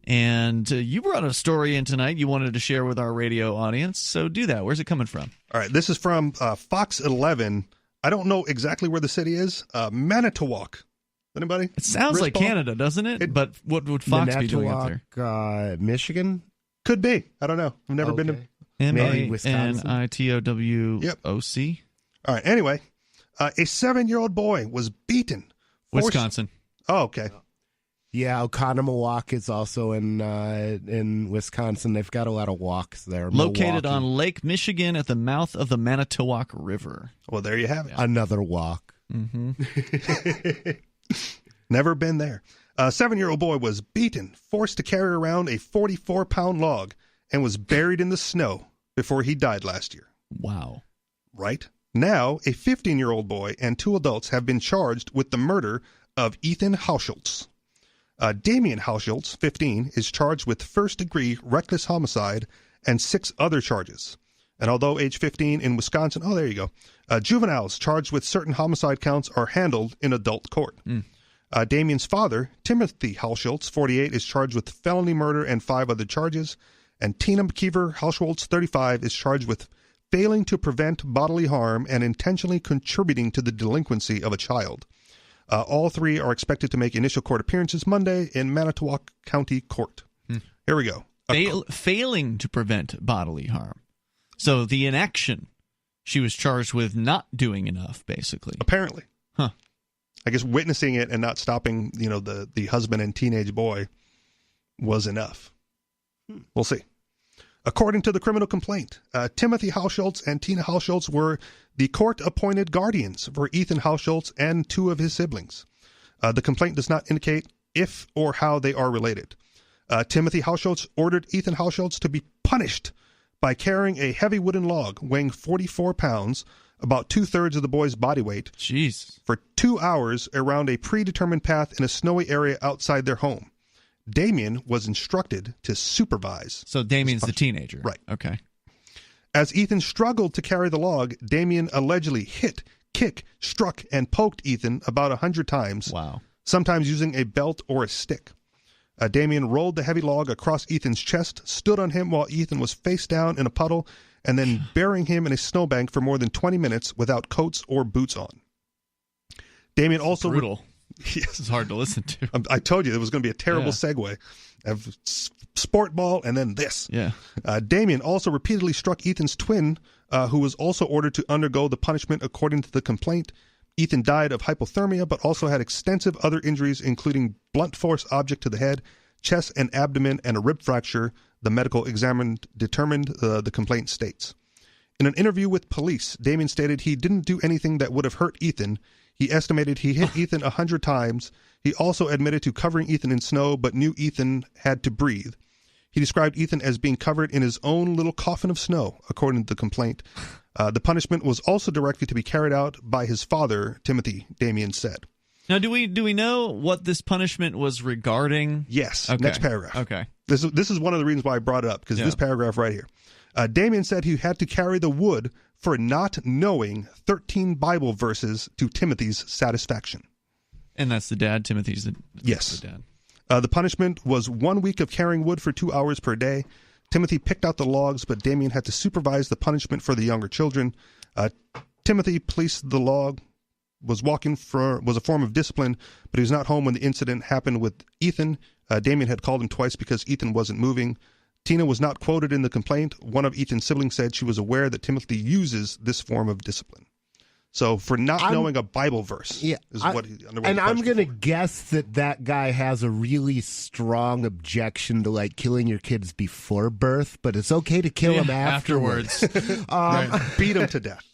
And you brought a story in tonight you wanted to share with our radio audience, so do that. Where's it coming from? All right, this is from Fox 11. I don't know exactly where the city is. Manitowoc. Anybody? It sounds like Canada, doesn't it? But what would Fox be doing up there? Michigan? Could be. I don't know. I've never been to Manitowoc. Yep. All right. Anyway, a 7-year-old boy was beaten. Wisconsin. Oh, okay. Yeah, Oconomowoc is also in Wisconsin. They've got a lot of walks there. Located on Lake Michigan at the mouth of the Manitowoc River. Well, there you have it. Another walk. Mm-hmm. Never been there. A 7-year-old boy was beaten, forced to carry around a 44-pound log, and was buried in the snow before he died last year. Wow. Right? Now, a 15-year-old boy and 2 adults have been charged with the murder of Ethan Hauschultz. Damian Hauschultz, 15, is charged with first-degree reckless homicide and 6 other charges. And although age 15 in Wisconsin, oh, there you go, juveniles charged with certain homicide counts are handled in adult court. Damien's father, Timothy Hauschultz, 48, is charged with felony murder and 5 other charges. And Tina McKeever Hauschultz, 35, is charged with failing to prevent bodily harm and intentionally contributing to the delinquency of a child. All 3 are expected to make initial court appearances Monday in Manitowoc County Court. Here we go. Failing to prevent bodily harm. So the inaction, she was charged with not doing enough, basically. Apparently. Huh. I guess witnessing it and not stopping, the husband and teenage boy was enough. We'll see. According to the criminal complaint, Timothy Hauschultz and Tina Hauschultz were the court-appointed guardians for Ethan Hauschultz and 2 of his siblings. The complaint does not indicate if or how they are related. Timothy Hauschultz ordered Ethan Hauschultz to be punished by carrying a heavy wooden log weighing 44 pounds, about 2/3 of the boy's body weight, for 2 hours around a predetermined path in a snowy area outside their home. Damien was instructed to supervise. So Damien's the teenager. Right. Okay. As Ethan struggled to carry the log, Damien allegedly hit, kicked, struck, and poked Ethan about 100 times. Wow. Sometimes using a belt or a stick. Damien rolled the heavy log across Ethan's chest, stood on him while Ethan was face down in a puddle, and then burying him in a snowbank for more than 20 minutes without coats or boots on. Damien also... Brutal. Yes. This is hard to listen to. I told you it was going to be a terrible segue. Of sport ball and then this. Yeah. Damien also repeatedly struck Ethan's twin, who was also ordered to undergo the punishment according to the complaint. Ethan died of hypothermia, but also had extensive other injuries, including blunt force object to the head, chest and abdomen, and a rib fracture, the medical examiner determined, the complaint states. In an interview with police, Damien stated he didn't do anything that would have hurt Ethan. He estimated he hit Ethan 100 times. He also admitted to covering Ethan in snow, but knew Ethan had to breathe. He described Ethan as being covered in his own little coffin of snow, according to the complaint. The punishment was also directed to be carried out by his father, Timothy, Damien said. Now, do we know what this punishment was regarding? Yes. Okay. Next paragraph. Okay. This is one of the reasons why I brought it up, because this paragraph right here. Damien said he had to carry the wood for not knowing 13 Bible verses to Timothy's satisfaction. And that's the dad, Timothy's the dad. The punishment was 1 week of carrying wood for 2 hours per day. Timothy picked out the logs, but Damien had to supervise the punishment for the younger children. Timothy policed the log, was a form of discipline, but he was not home when the incident happened with Ethan. Damien had called him twice because Ethan wasn't moving. Tina was not quoted in the complaint. One of Ethan's siblings said she was aware that Timothy uses this form of discipline. So for not knowing a Bible verse is what he underwent. And I'm going to guess that guy has a really strong objection to like killing your kids before birth, but it's okay to kill them afterwards. Beat them to death.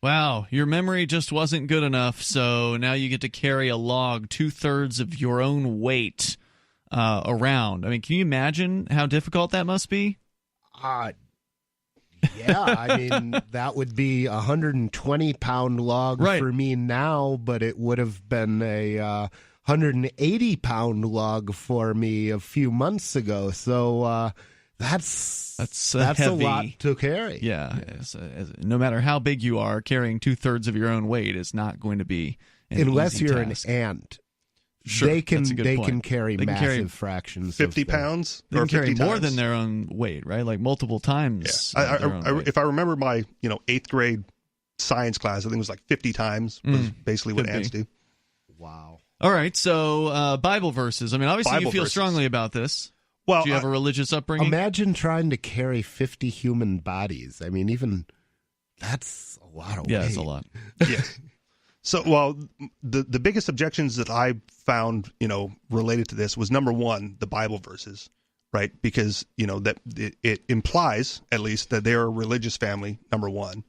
Wow, your memory just wasn't good enough, so now you get to carry a log 2/3 of your own weight around. I mean, can you imagine how difficult that must be? Yeah, I mean, that would be a 120-pound log for me now, but it would have been a 180-pound log for me a few months ago. So that's heavy. a lot to carry. Yeah, no matter how big you are, carrying 2/3 of your own weight is not going to be unless easy you're task. an ant. Sure, they can point. carry They can massive fractions. 50 pounds They or can 50 carry more times. than their own weight, right? Like multiple times. Yeah. their own weight. If I remember my 8th grade science class, I think it was like 50 times was basically what ants do. Wow. All right, so Bible verses. I mean, obviously Bible you feel verses. strongly about this. Well, do you have a religious upbringing? Imagine trying to carry 50 human bodies. I mean, even that's a lot of weight. Yeah, it's a lot. Yeah. So, well, the biggest objections that I found, related to this was, number one, the Bible verses, right? Because, that it implies, at least, that they're a religious family, number one.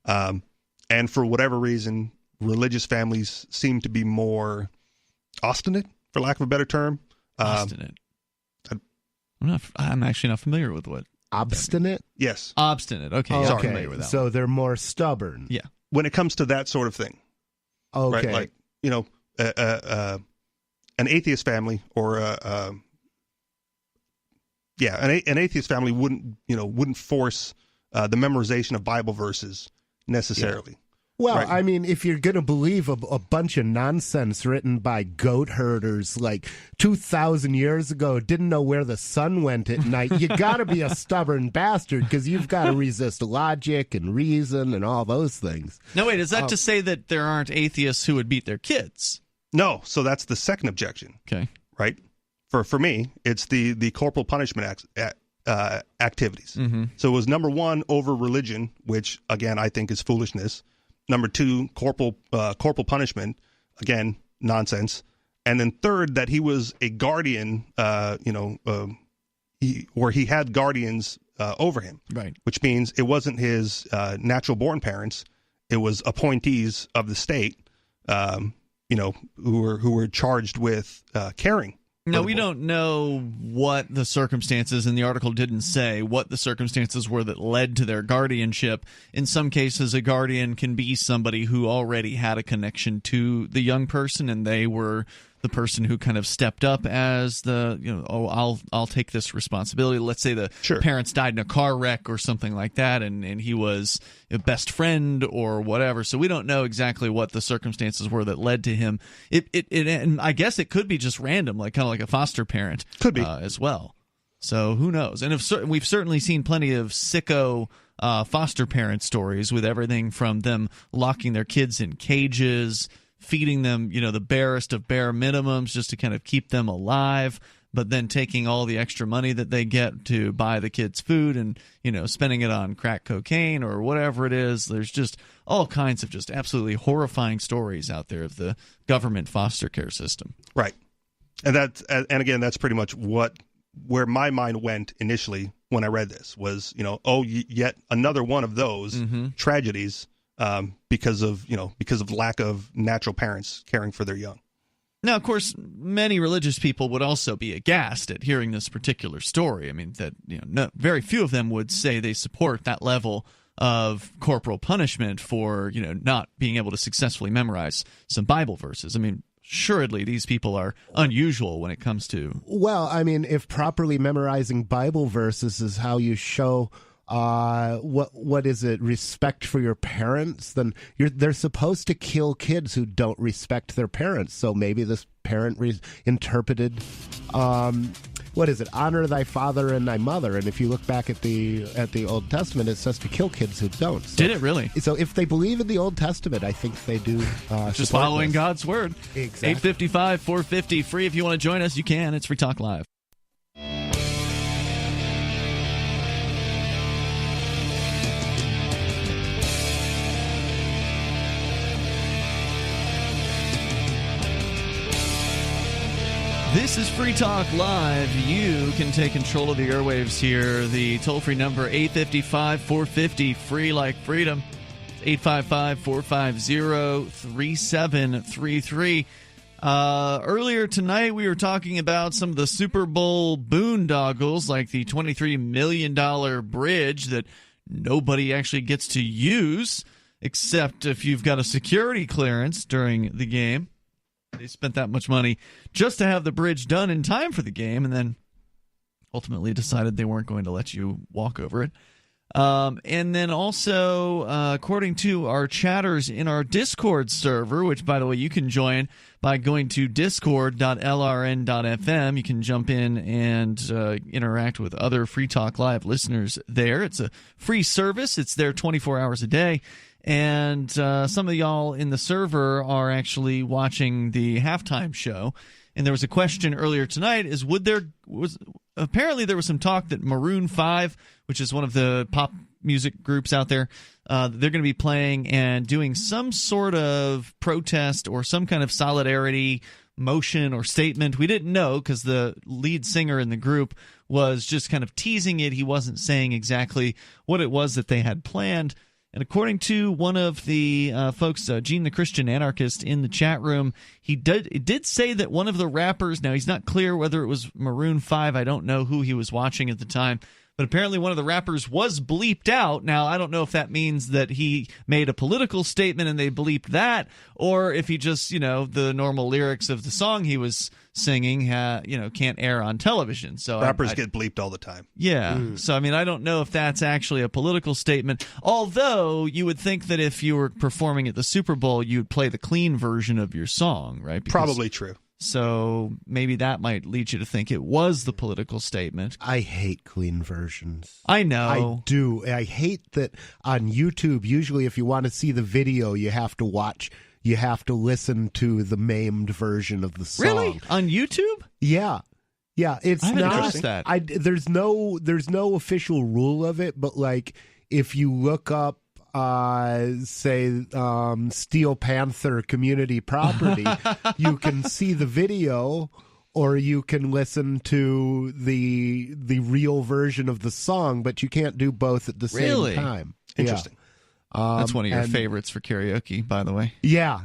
And for whatever reason, religious families seem to be more obstinate, for lack of a better term. Obstinate. I'm actually not familiar with what. Obstinate? Yes. Obstinate. Okay. Oh, Yeah, I'm okay. familiar with that So one. they're more stubborn. Yeah. When it comes to that sort of thing. Okay. Right? Like, an atheist family or an atheist family wouldn't force the memorization of Bible verses necessarily. Yeah. Well, right. I mean, if you're going to believe a bunch of nonsense written by goat herders like 2,000 years ago, didn't know where the sun went at night, you got to be a stubborn bastard because you've got to resist logic and reason and all those things. No, wait, is that to say that there aren't atheists who would beat their kids? No, so that's the second objection. Okay. Right? For me, it's the corporal punishment activities. Mm-hmm. So it was, number one, over religion, which, again, I think is foolishness. Number two, corporal punishment, again, nonsense. And then third, that he was a guardian, he had guardians over him. Right. Which means it wasn't his natural-born parents. It was appointees of the state, who were charged with caring. Now, we don't know what the circumstances, and the article didn't say what the circumstances were that led to their guardianship. In some cases, a guardian can be somebody who already had a connection to the young person, and they were the person who kind of stepped up as I'll take this responsibility. Let's say the parents died in a car wreck or something like that, and he was a best friend or whatever. So we don't know exactly what the circumstances were that led to him. And I guess it could be just random, like kind of like a foster parent, could be as well. So who knows? And we've certainly seen plenty of sicko foster parent stories with everything from them locking their kids in cages, feeding them, the barest of bare minimums just to kind of keep them alive, but then taking all the extra money that they get to buy the kids food and, spending it on crack cocaine or whatever it is. There's just all kinds of just absolutely horrifying stories out there of the government foster care system. Right. And again, that's pretty much what where my mind went initially when I read this was, yet another one of those tragedies because of lack of natural parents caring for their young. Now, of course, many religious people would also be aghast at hearing this particular story. I mean, that very few of them would say they support that level of corporal punishment for not being able to successfully memorize some Bible verses. I mean, assuredly, these people are unusual when it comes to. Well, I mean, if properly memorizing Bible verses is how you show what is it, respect for your parents, then they're supposed to kill kids who don't respect their parents. So maybe this parent interpreted what is it, honor thy father and thy mother, and if you look back at the Old Testament, it says to kill kids who don't. So, did it really? So if they believe in the Old Testament, I think they do just following God's word. Exactly. 855-450 free. If you want to join us, you can. It's Free Talk Live. This is Free Talk Live. You can take control of the airwaves here. The toll-free number, 855-450, free like freedom. 855-450-3733. Earlier tonight, we were talking about some of the Super Bowl boondoggles, like the $23 million bridge that nobody actually gets to use, except if you've got a security clearance during the game. They spent that much money just to have the bridge done in time for the game, and then ultimately decided they weren't going to let you walk over it. And then also, according to our chatters in our Discord server, which, by the way, you can join by going to discord.lrn.fm. You can jump in and interact with other Free Talk Live listeners there. It's a free service. It's there 24 hours a day. And some of y'all in the server are actually watching the halftime show. And there was a question earlier tonight: apparently there was some talk that Maroon 5, which is one of the pop music groups out there, they're going to be playing and doing some sort of protest or some kind of solidarity motion or statement. We didn't know because the lead singer in the group was just kind of teasing it. He wasn't saying exactly what it was that they had planned. And according to one of the folks, Gene the Christian Anarchist in the chat room, it did say that one of the rappers, now he's not clear whether it was Maroon 5, I don't know who he was watching at the time, but apparently one of the rappers was bleeped out. Now, I don't know if that means that he made a political statement and they bleeped that, or if he just, the normal lyrics of the song he was singing, can't air on television. So rappers get bleeped all the time. Yeah. So, I don't know if that's actually a political statement, although you would think that if you were performing at the Super Bowl, you'd play the clean version of your song, right? Probably true. So maybe that might lead you to think it was the political statement. I hate clean versions. I know. I do. I hate that on YouTube, usually if you want to see the video, you have to listen to the maimed version of the song. Really? On YouTube? Yeah. Yeah, it's I haven't not noticed that. There's no official rule of it, but like if you look up Steel Panther community property, you can see the video, or you can listen to the real version of the song, but you can't do both at the same time. Interesting. Yeah. That's one of your favorites for karaoke, by the way. Yeah,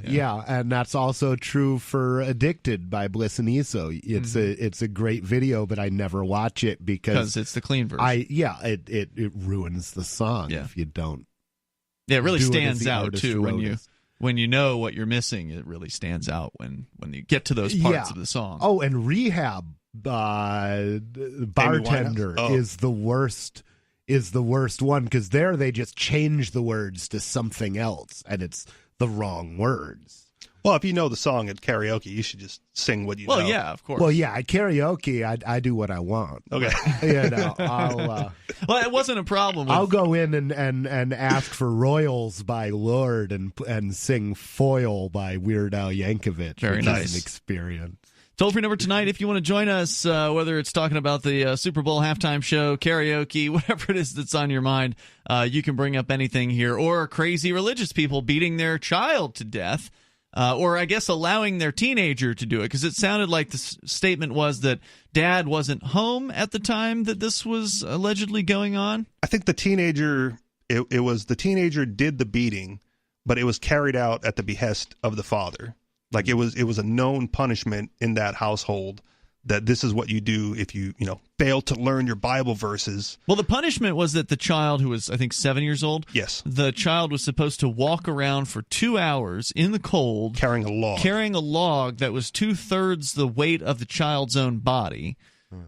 and that's also true for "Addicted" by Bliss and Eso. It's a great video, but I never watch it because it's the clean version. It ruins the song if you don't. Yeah, it really stands out too when you know what you're missing. It really stands out when you get to those parts of the song. Oh, and Rehab Bartender is the worst. Is the worst one, because there they just change the words to something else, and it's the wrong words. Well, if you know the song at karaoke, you should just sing what you know. Well, yeah, of course. Well, yeah, at karaoke, I do what I want. Okay. I'll... well, it wasn't a problem. I'll go in and ask for Royals by Lord and sing Foil by Weird Al Yankovic. Very nice. Is an experience. Toll-free number tonight, if you want to join us, whether it's talking about the Super Bowl halftime show, karaoke, whatever it is that's on your mind, you can bring up anything here. Or crazy religious people beating their child to death. or I guess allowing their teenager to do it, because it sounded like the statement was that dad wasn't home at the time that this was allegedly going on. I think the teenager, it was the teenager did the beating, but it was carried out at the behest of the father. Like it was a known punishment in that household that this is what you do if you fail to learn your Bible verses. Well, the punishment was that the child, who was, I think, 7 years old, yes, the child was supposed to walk around for 2 hours in the cold, carrying a log that was 2/3 the weight of the child's own body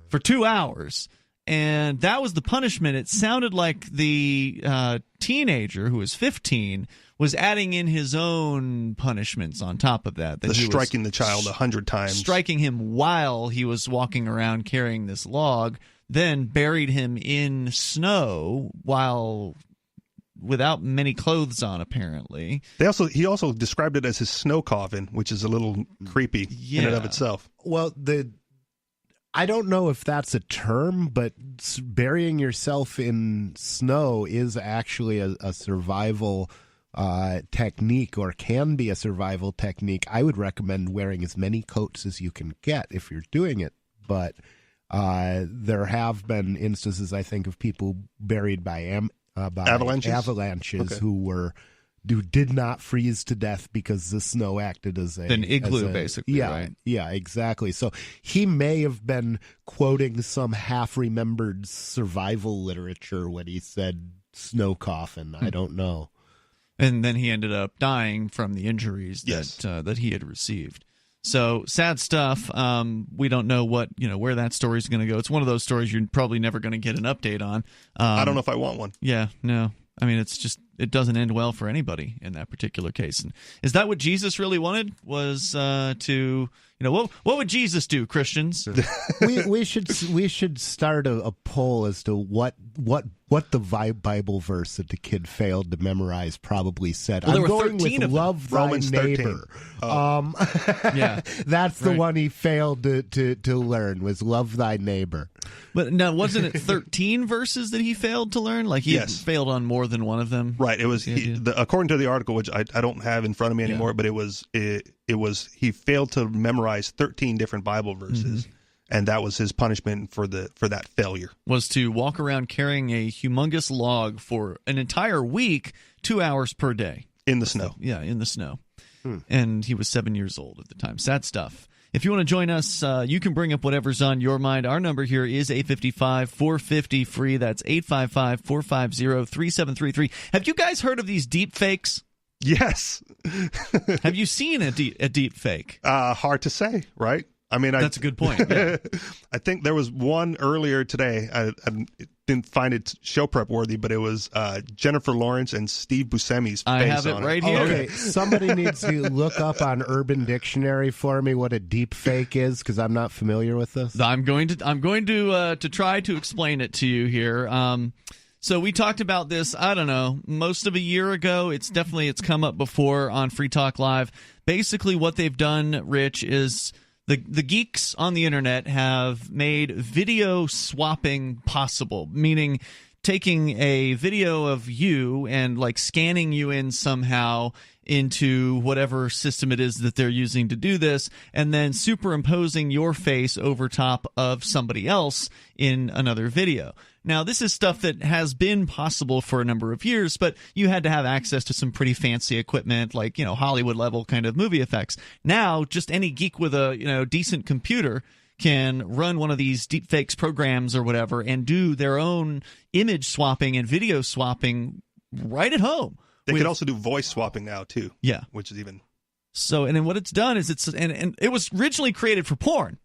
for 2 hours. And that was the punishment. It sounded like the teenager, who was 15, was adding in his own punishments on top of that. Striking the child 100 times. Striking him while he was walking around carrying this log, then buried him in snow without many clothes on, apparently. He also described it as his snow coffin, which is a little creepy in and of itself. Well, I don't know if that's a term, but burying yourself in snow is actually a survival technique, or can be a survival technique. I would recommend wearing as many coats as you can get if you're doing it. But there have been instances, I think, of people buried by avalanches who did not freeze to death because the snow acted as an igloo, basically. Yeah, right? Yeah, exactly. So he may have been quoting some half-remembered survival literature when he said snow coffin. I don't know. And then he ended up dying from the injuries that he had received. So sad stuff. We don't know where that story's going to go. It's one of those stories you're probably never going to get an update on. I don't know if I want one. Yeah, no. I mean, it doesn't end well for anybody in that particular case. And is that what Jesus really wanted? Was to what would Jesus do, Christians? we should start a poll as to what the Bible verse that the kid failed to memorize probably said. Well, I'm going with love thy Romans neighbor. Yeah, that's the one he failed to learn, was love thy neighbor. But now, wasn't it 13 verses that he failed to learn? Like he failed on more than one of them. Right. It was according to the article, which I don't have in front of me anymore, but it was he failed to memorize 13 different Bible verses, and that was his punishment for that failure. Was to walk around carrying a humongous log for an entire week, 2 hours per day in the snow. Yeah, in the snow. And he was 7 years old at the time. Sad stuff. If you want to join us, you can bring up whatever's on your mind. Our number here is 855-450-FREE. That's 855-450-3733. Have you guys heard of these deepfakes? Yes. Have you seen a deep fake? Hard to say, right? I mean, that's a good point. Yeah. I think there was one earlier today. I didn't find it show prep worthy, but it was Jennifer Lawrence and Steve Buscemi's face. I have it right here. Okay, somebody needs to look up on Urban Dictionary for me what a deep fake is, because I'm not familiar with this. I'm going to try to explain it to you here. So we talked about this, I don't know, most of a year ago. It's come up before on Free Talk Live. Basically what they've done, Rich, is the geeks on the internet have made video swapping possible, meaning taking a video of you and like scanning you in somehow into whatever system it is that they're using to do this, and then superimposing your face over top of somebody else in another video. Now, this is stuff that has been possible for a number of years, but you had to have access to some pretty fancy equipment, like, Hollywood-level kind of movie effects. Now, just any geek with a, decent computer can run one of these deepfakes programs or whatever and do their own image swapping and video swapping right at home. They can also do voice swapping now, too. Yeah. Which is even... So, and then what it's done is and it was originally created for porn.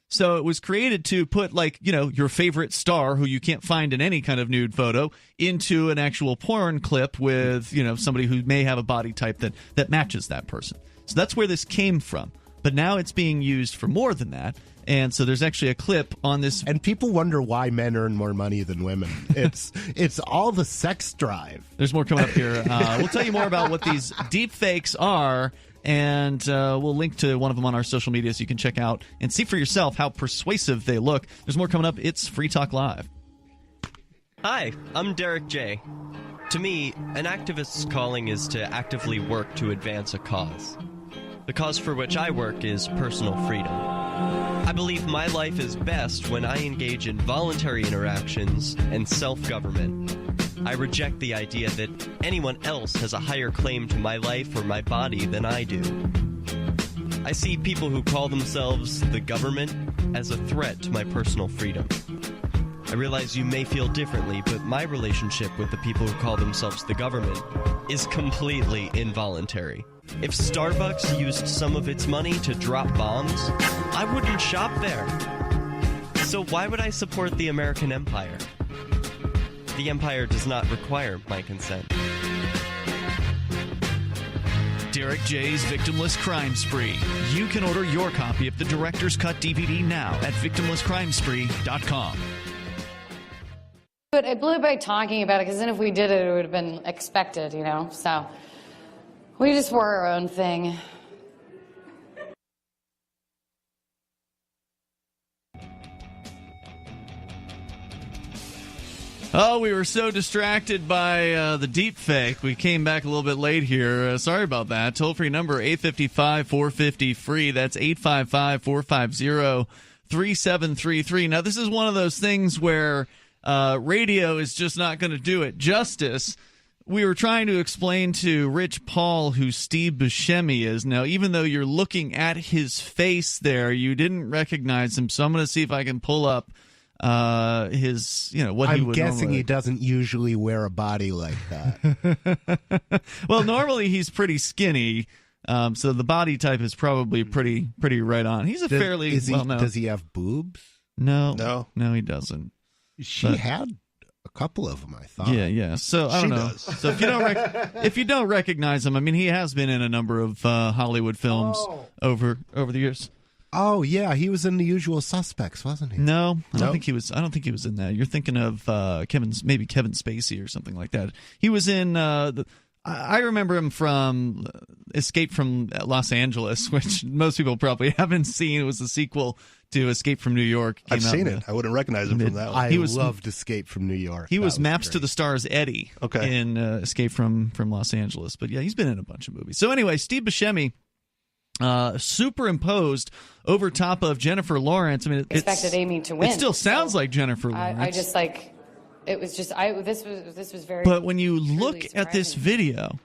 So it was created to put, your favorite star, who you can't find in any kind of nude photo, into an actual porn clip with, somebody who may have a body type that matches that person. So that's where this came from. But now it's being used for more than that. And so there's actually a clip on this. And people wonder why men earn more money than women. It's all the sex drive. There's more coming up here. We'll tell you more about what these deep fakes are. And we'll link to one of them on our social media so you can check out and see for yourself how persuasive they look. There's more coming up. It's Free Talk Live. Hi, I'm Derek J. To me, an activist's calling is to actively work to advance a cause. The cause for which I work is personal freedom. I believe my life is best when I engage in voluntary interactions and self-government. I reject the idea that anyone else has a higher claim to my life or my body than I do. I see people who call themselves the government as a threat to my personal freedom. I realize you may feel differently, but my relationship with the people who call themselves the government is completely involuntary. If Starbucks used some of its money to drop bombs, I wouldn't shop there. So why would I support the American empire? The empire does not require my consent. Derek J's Victimless Crime Spree. You can order your copy of the Director's Cut DVD now at victimlesscrimespree.com. But it blew by talking about it, because then if we did it, it would have been expected, So we just wore our own thing. Oh, we were so distracted by the deepfake. We came back a little bit late here. Sorry about that. Toll-free number, 855-450-FREE. That's 855-450-3733. Now, this is one of those things where radio is just not going to do it justice. We were trying to explain to Rich Paul who Steve Buscemi is. Now, even though you're looking at his face there, you didn't recognize him. So I'm going to see if I can pull up his, what he would. I'm guessing normally. He doesn't usually wear a body like that. Well, normally he's pretty skinny, so the body type is probably pretty right on. He's Does he have boobs? No, he doesn't. She had a couple of them, I thought. Yeah. So I don't know. So if you don't recognize him, I mean, he has been in a number of Hollywood films over the years. Oh yeah, he was in The Usual Suspects, wasn't he? No, I don't think he was. I don't think he was in that. You're thinking of Kevin Spacey or something like that. He was in. I remember him from Escape from Los Angeles, which most people probably haven't seen. It was a sequel to Escape from New York. I've seen it. I wouldn't recognize him from that one. I loved Escape from New York. He was Maps to the Stars Eddie in Escape from Los Angeles. But yeah, he's been in a bunch of movies. So anyway, Steve Buscemi superimposed over top of Jennifer Lawrence. I mean, expected Amy to win. It still sounds like Jennifer Lawrence. I just it was just this was very. But when you look at this video,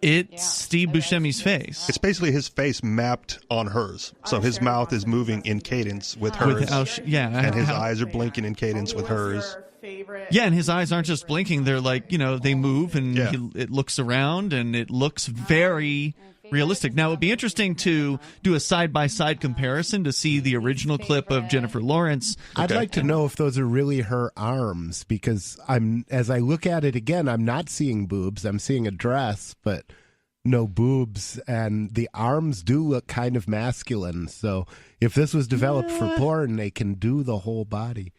it's Steve Buscemi's face. It's basically his face mapped on hers. So his mouth is moving in cadence with hers. And his eyes are blinking in cadence with hers. Yeah, and his eyes aren't just blinking. They're like, they move, and it looks around, and it looks very realistic. Now, it would be interesting to do a side-by-side comparison to see the original clip of Jennifer Lawrence. I'd like to know if those are really her arms, because as I look at it again, I'm not seeing boobs. I'm seeing a dress, but no boobs, and the arms do look kind of masculine. So if this was developed for porn, they can do the whole body.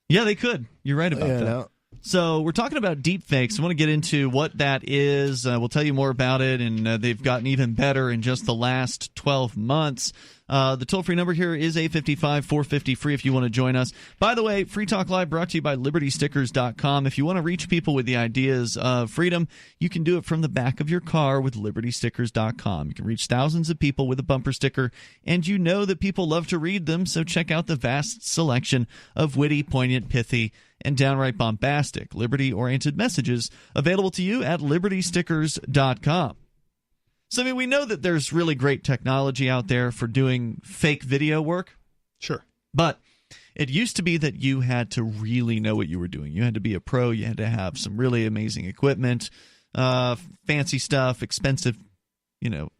Yeah, they could. You're right about that. So we're talking about deepfakes. I want to get into what that is. We'll tell you more about it, and they've gotten even better in just the last 12 months. The toll-free number here is 855-450-FREE if you want to join us. By the way, Free Talk Live brought to you by LibertyStickers.com. If you want to reach people with the ideas of freedom, you can do it from the back of your car with LibertyStickers.com. You can reach thousands of people with a bumper sticker, and you know that people love to read them, so check out the vast selection of witty, poignant, pithy, and downright bombastic, liberty-oriented messages available to you at LibertyStickers.com. So, I mean, we know that there's really great technology out there for doing fake video work. Sure. But it used to be that you had to really know what you were doing. You had to be a pro. You had to have some really amazing equipment, fancy stuff, expensive,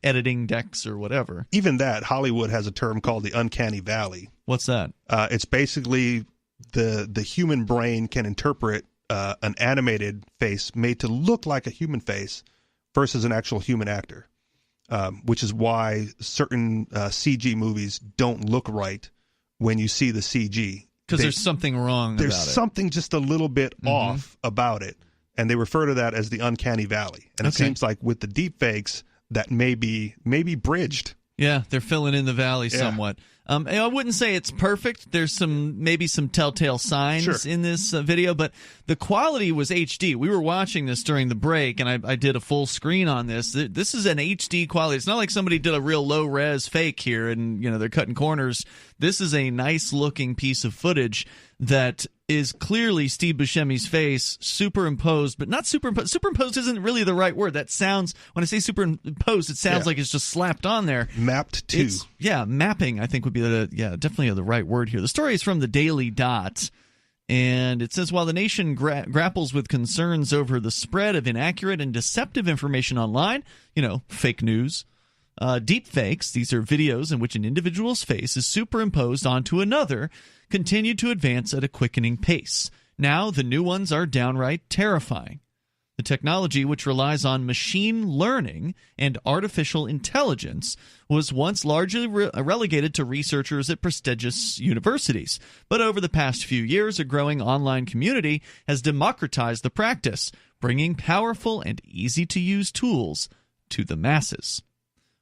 editing decks or whatever. Even that, Hollywood has a term called the uncanny valley. What's that? It's basically the human brain can interpret an animated face made to look like a human face versus an actual human actor. Which is why certain CG movies don't look right when you see the CG. Because there's something wrong about it. There's something just a little bit off about it. And they refer to that as the uncanny valley. And it seems like with the deepfakes, that may be bridged. Yeah, they're filling in the valley somewhat. I wouldn't say it's perfect. There's maybe some telltale signs in this video, but the quality was HD. We were watching this during the break, and I did a full screen on this. This is an HD quality. It's not like somebody did a real low-res fake here, and they're cutting corners. This is a nice-looking piece of footage that is clearly Steve Buscemi's face superimposed, but not superimposed. Superimposed isn't really the right word. That sounds, when I say superimposed, it sounds like it's just slapped on there. Mapped to. Mapping, I think, would be definitely the right word here. The story is from the Daily Dot, and it says, while the nation grapples with concerns over the spread of inaccurate and deceptive information online, fake news, deepfakes, these are videos in which an individual's face is superimposed onto another, continue to advance at a quickening pace. Now, the new ones are downright terrifying. The technology, which relies on machine learning and artificial intelligence, was once largely relegated to researchers at prestigious universities. But over the past few years, a growing online community has democratized the practice, bringing powerful and easy-to-use tools to the masses.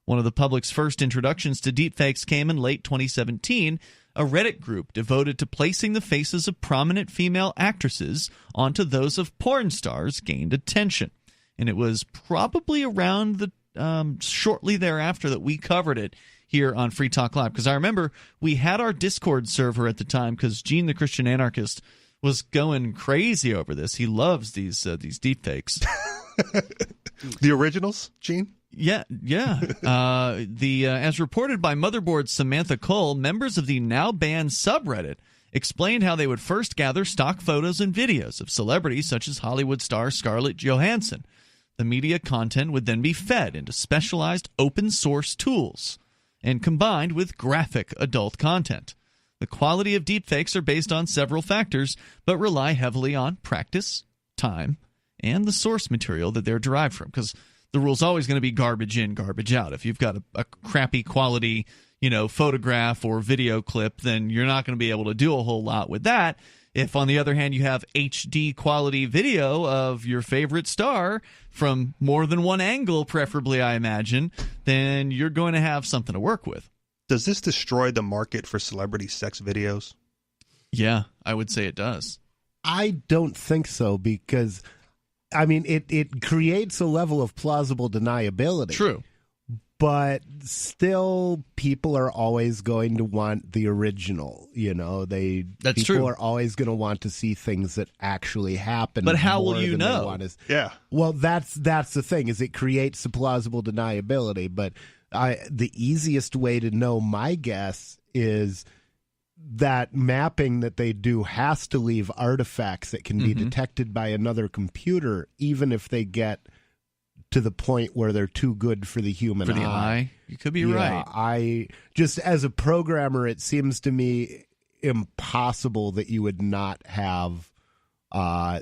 One of the public's first introductions to deepfakes came in late 2017. A Reddit group devoted to placing the faces of prominent female actresses onto those of porn stars gained attention. And it was probably around the shortly thereafter that we covered it here on Free Talk Live. Because I remember we had our Discord server at the time because Gene the Christian Anarchist was going crazy over this. He loves these deepfakes. The originals, Gene? Yeah. As reported by Motherboard's Samantha Cole, members of the now banned subreddit explained how they would first gather stock photos and videos of celebrities such as Hollywood star Scarlett Johansson. The media content would then be fed into specialized open-source tools and combined with graphic adult content. The quality of deepfakes are based on several factors, but rely heavily on practice, time, and the source material that they're derived from, because the rule's always going to be garbage in, garbage out. If you've got a crappy quality, photograph or video clip, then you're not going to be able to do a whole lot with that. If, on the other hand, you have HD quality video of your favorite star from more than one angle, preferably, I imagine, then you're going to have something to work with. Does this destroy the market for celebrity sex videos? Yeah, I would say it does. I don't think so, because it creates a level of plausible deniability. True. But still, people are always going to want the original. That's people true. are always going to want to see things that actually happen. But how will you know? Well, that's the thing, is it creates a plausible deniability. But the easiest way to know, my guess, is that mapping that they do has to leave artifacts that can be detected by another computer, even if they get to the point where they're too good for the human eye. You could be right. Just as a programmer, it seems to me impossible that you would not have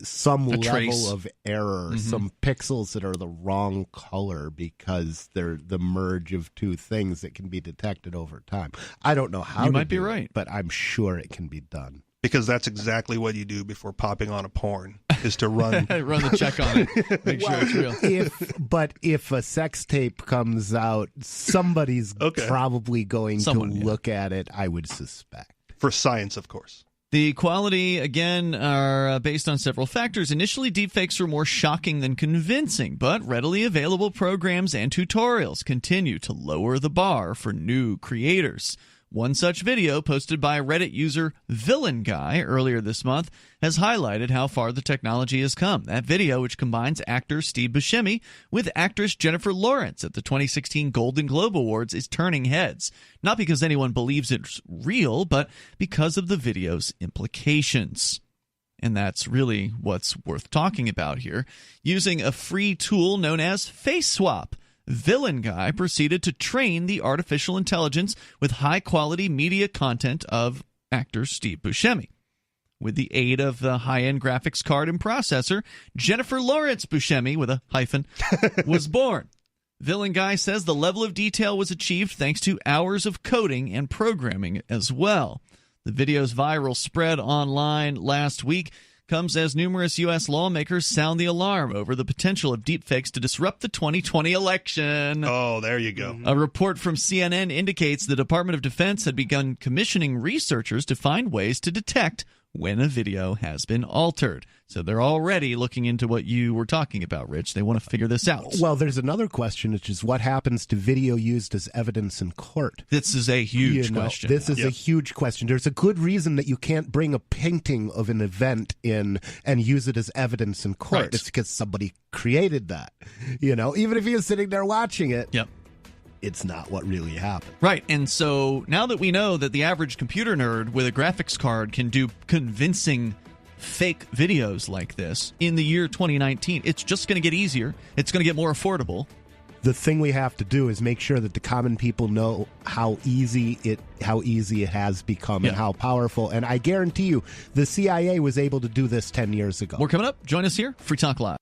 some level of error, some pixels that are the wrong color because they're the merge of two things that can be detected over time. I don't know how you might be right, but I'm sure it can be done. Because that's exactly what you do before popping on a porn, is to run run the check on it, make sure it's real. If a sex tape comes out, somebody's probably going to look at it, I would suspect. For science, of course. The quality, again, are based on several factors. Initially, deepfakes were more shocking than convincing, but readily available programs and tutorials continue to lower the bar for new creators. One such video, posted by Reddit user Villain Guy earlier this month, has highlighted how far the technology has come. That video, which combines actor Steve Buscemi with actress Jennifer Lawrence at the 2016 Golden Globe Awards, is turning heads. Not because anyone believes it's real, but because of the video's implications. And that's really what's worth talking about here. Using a free tool known as Face Swap, Villain Guy proceeded to train the artificial intelligence with high-quality media content of actor Steve Buscemi. With the aid of the high-end graphics card and processor, Jennifer Lawrence Buscemi, with a hyphen, was born. Villain Guy says the level of detail was achieved thanks to hours of coding and programming as well. The video's viral spread online last week comes as numerous U.S. lawmakers sound the alarm over the potential of deepfakes to disrupt the 2020 election. Oh, there you go. A report from CNN indicates the Department of Defense had begun commissioning researchers to find ways to detect when a video has been altered. So they're already looking into what you were talking about, Rich. They want to figure this out. Well, there's another question, which is what happens to video used as evidence in court? This is a huge question. This is a huge question. There's a good reason that you can't bring a painting of an event in and use it as evidence in court. Right. It's because somebody created that. Even if you're sitting there watching it. Yep. It's not what really happened. Right, and so now that we know that the average computer nerd with a graphics card can do convincing fake videos like this in the year 2019, it's just going to get easier. It's going to get more affordable. The thing we have to do is make sure that the common people know how easy it has become and how powerful. And I guarantee you, the CIA was able to do this 10 years ago. More coming up. Join us here, Free Talk Live.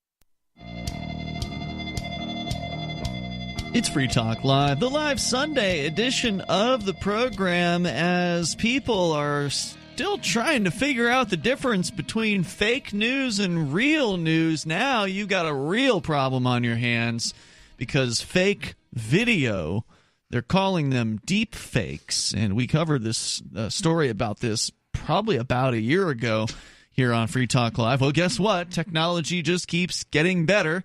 It's Free Talk Live, the live Sunday edition of the program, as people are still trying to figure out the difference between fake news and real news. Now you got a real problem on your hands because fake video, they're calling them deepfakes, and we covered this story about this probably about a year ago here on Free Talk Live. Well, guess what? Technology just keeps getting better.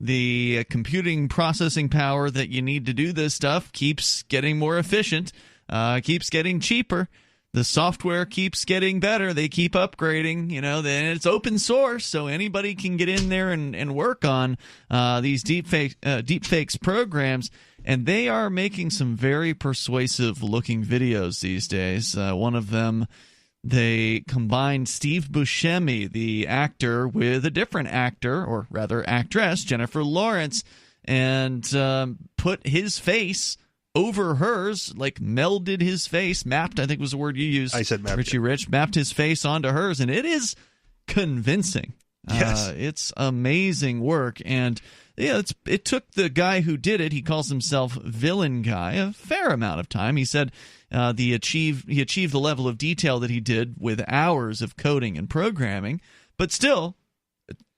The computing processing power that you need to do this stuff keeps getting more efficient, keeps getting cheaper. The software keeps getting better. They keep upgrading. Then it's open source, so anybody can get in there and work on these deepfakes programs. And they are making some very persuasive-looking videos these days. One of them, they combined Steve Buscemi, the actor, with a different actor, or rather actress, Jennifer Lawrence, and put his face over hers, like melded his face, mapped, I think was the word you used. I said mapped. Richie Rich, mapped his face onto hers, and it is convincing. Yes. It's amazing work, and it took the guy who did it, he calls himself Villain Guy, a fair amount of time. He said he achieved the level of detail that he did with hours of coding and programming, but still,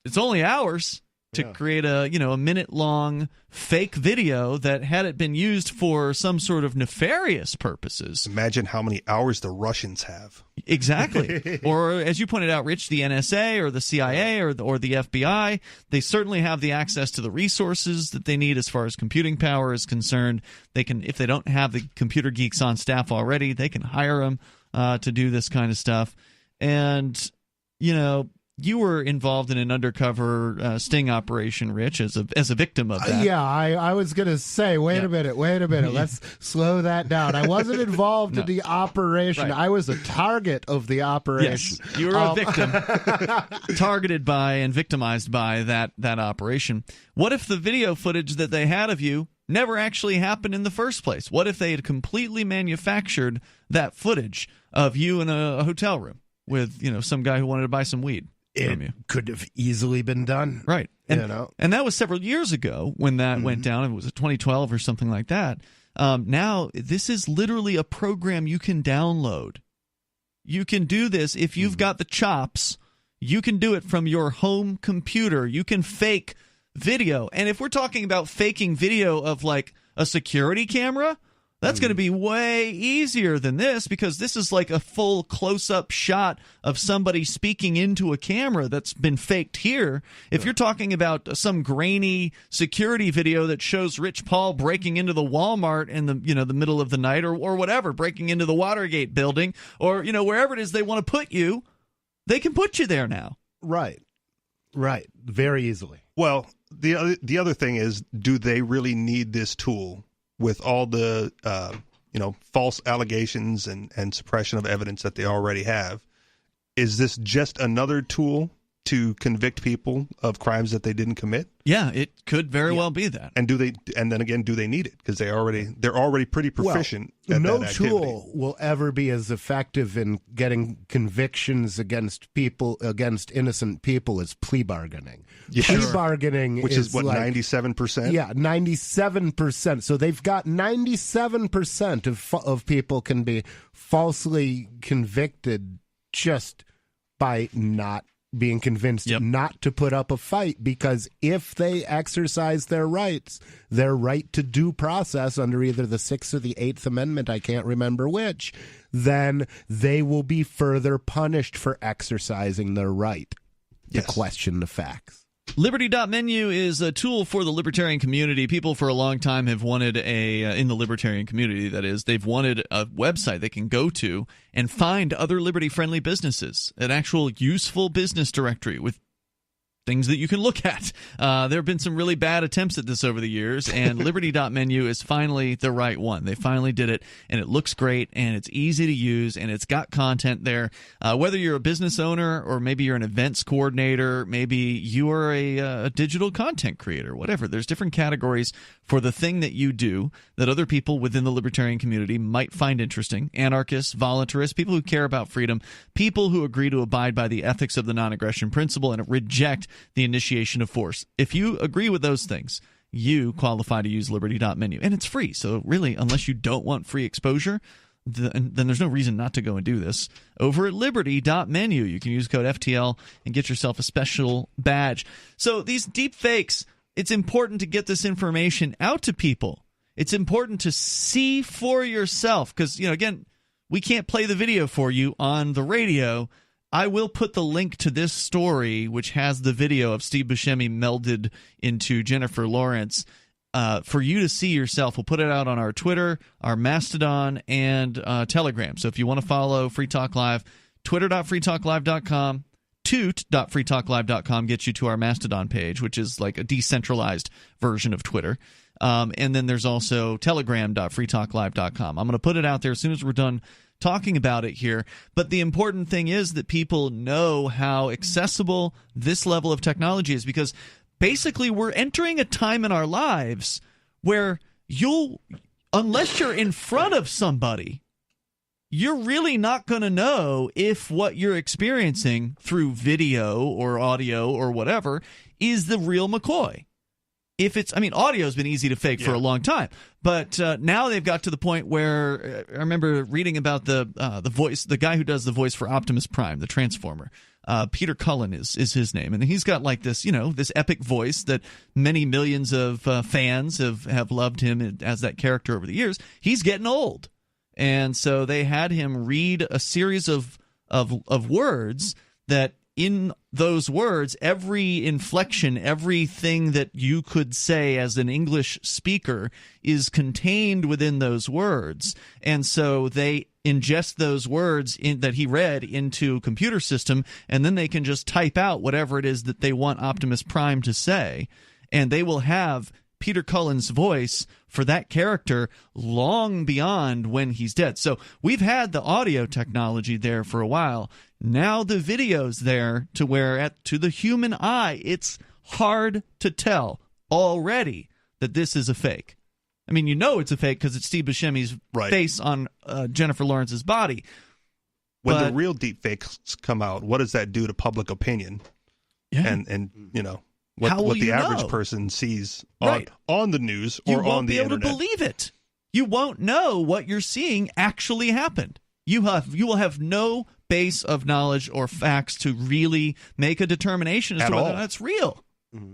it's only hours to create a minute-long fake video that, had it been used for some sort of nefarious purposes. Imagine how many hours the Russians have. Exactly. Or, as you pointed out, Rich, the NSA or the CIA or the FBI, they certainly have the access to the resources that they need as far as computing power is concerned. They can, if they don't have the computer geeks on staff already, they can hire them to do this kind of stuff. And, you were involved in an undercover sting operation, Rich, as a victim of that. I was going to say, wait a minute. Let's slow that down. I wasn't involved in the operation. Right. I was a target of the operation. Yes, you were a victim, targeted by and victimized by that operation. What if the video footage that they had of you never actually happened in the first place? What if they had completely manufactured that footage of you in a hotel room with some guy who wanted to buy some weed? It could have easily been done. Right. And that was several years ago when that went down. It was 2012 or something like that. Now, this is literally a program you can download. You can do this if you've got the chops. You can do it from your home computer. You can fake video. And if we're talking about faking video of like a security camera, that's going to be way easier than this, because this is like a full close-up shot of somebody speaking into a camera that's been faked here. If you're talking about some grainy security video that shows Rich Paul breaking into the Walmart in the the middle of the night or whatever, breaking into the Watergate building or wherever it is they want to put you, they can put you there now. Right. Very easily. Well, the other thing is, do they really need this tool? With all the false allegations and suppression of evidence that they already have, is this just another tool to convict people of crimes that they didn't commit? Yeah, it could very well be that. And do they need it? Because they're already pretty proficient at no that activity. Tool will ever be as effective in getting convictions against innocent people as plea bargaining. Yeah, plea bargaining, which is what, 97%? Yeah, 97%. So they've got 97% of people can be falsely convicted just by not being convinced not to put up a fight, because if they exercise their rights, their right to due process under either the 6th or the 8th Amendment, I can't remember which, then they will be further punished for exercising their right to question the facts. Liberty.menu is a tool for the libertarian community. People for a long time have wanted in the libertarian community, that is, they've wanted a website they can go to and find other liberty-friendly businesses, an actual useful business directory with things that you can look at. There have been some really bad attempts at this over the years, and Liberty.menu is finally the right one. They finally did it, and it looks great, and it's easy to use, and it's got content there. Whether you're a business owner or maybe you're an events coordinator, maybe you are a digital content creator, whatever. There's different categories for the thing that you do that other people within the libertarian community might find interesting. Anarchists, voluntarists, people who care about freedom, people who agree to abide by the ethics of the non-aggression principle and reject the initiation of force. If you agree with those things, you qualify to use Liberty.menu. And it's free, so really, unless you don't want free exposure, then there's no reason not to go and do this. Over at Liberty.menu, you can use code FTL and get yourself a special badge. So these deep fakes, it's important to get this information out to people. It's important to see for yourself because, again, we can't play the video for you on the radio. I will put the link to this story, which has the video of Steve Buscemi melded into Jennifer Lawrence, for you to see yourself. We'll put it out on our Twitter, our Mastodon, and Telegram. So if you want to follow Free Talk Live, twitter.freetalklive.com, toot.freetalklive.com gets you to our Mastodon page, which is like a decentralized version of Twitter. And then there's also telegram.freetalklive.com. I'm going to put it out there as soon as we're done talking about it here. But the important thing is that people know how accessible this level of technology is, because basically we're entering a time in our lives where unless you're in front of somebody, you're really not going to know if what you're experiencing through video or audio or whatever is the real McCoy. If it's, audio has been easy to fake for a long time, but now they've got to the point where I remember reading about the voice, the guy who does the voice for Optimus Prime, the Transformer. Peter Cullen is his name, and he's got like this, this epic voice that many millions of fans have loved him as that character over the years. He's getting old, and so they had him read a series of words that. In those words, every inflection, everything that you could say as an English speaker is contained within those words. And so they ingest those words that he read into a computer system, and then they can just type out whatever it is that they want Optimus Prime to say. And they will have Peter Cullen's voice for that character long beyond when he's dead. So we've had the audio technology there for a while. Now the video's there to where, to the human eye, it's hard to tell already that this is a fake. It's a fake because it's Steve Buscemi's face on Jennifer Lawrence's body. When the real deep fakes come out, what does that do to public opinion? Yeah. And what the average person sees on the news or on the internet. You won't be able to believe it. You won't know what you're seeing actually happened. You will have no base of knowledge or facts to really make a determination as to whether that's real. Mm-hmm.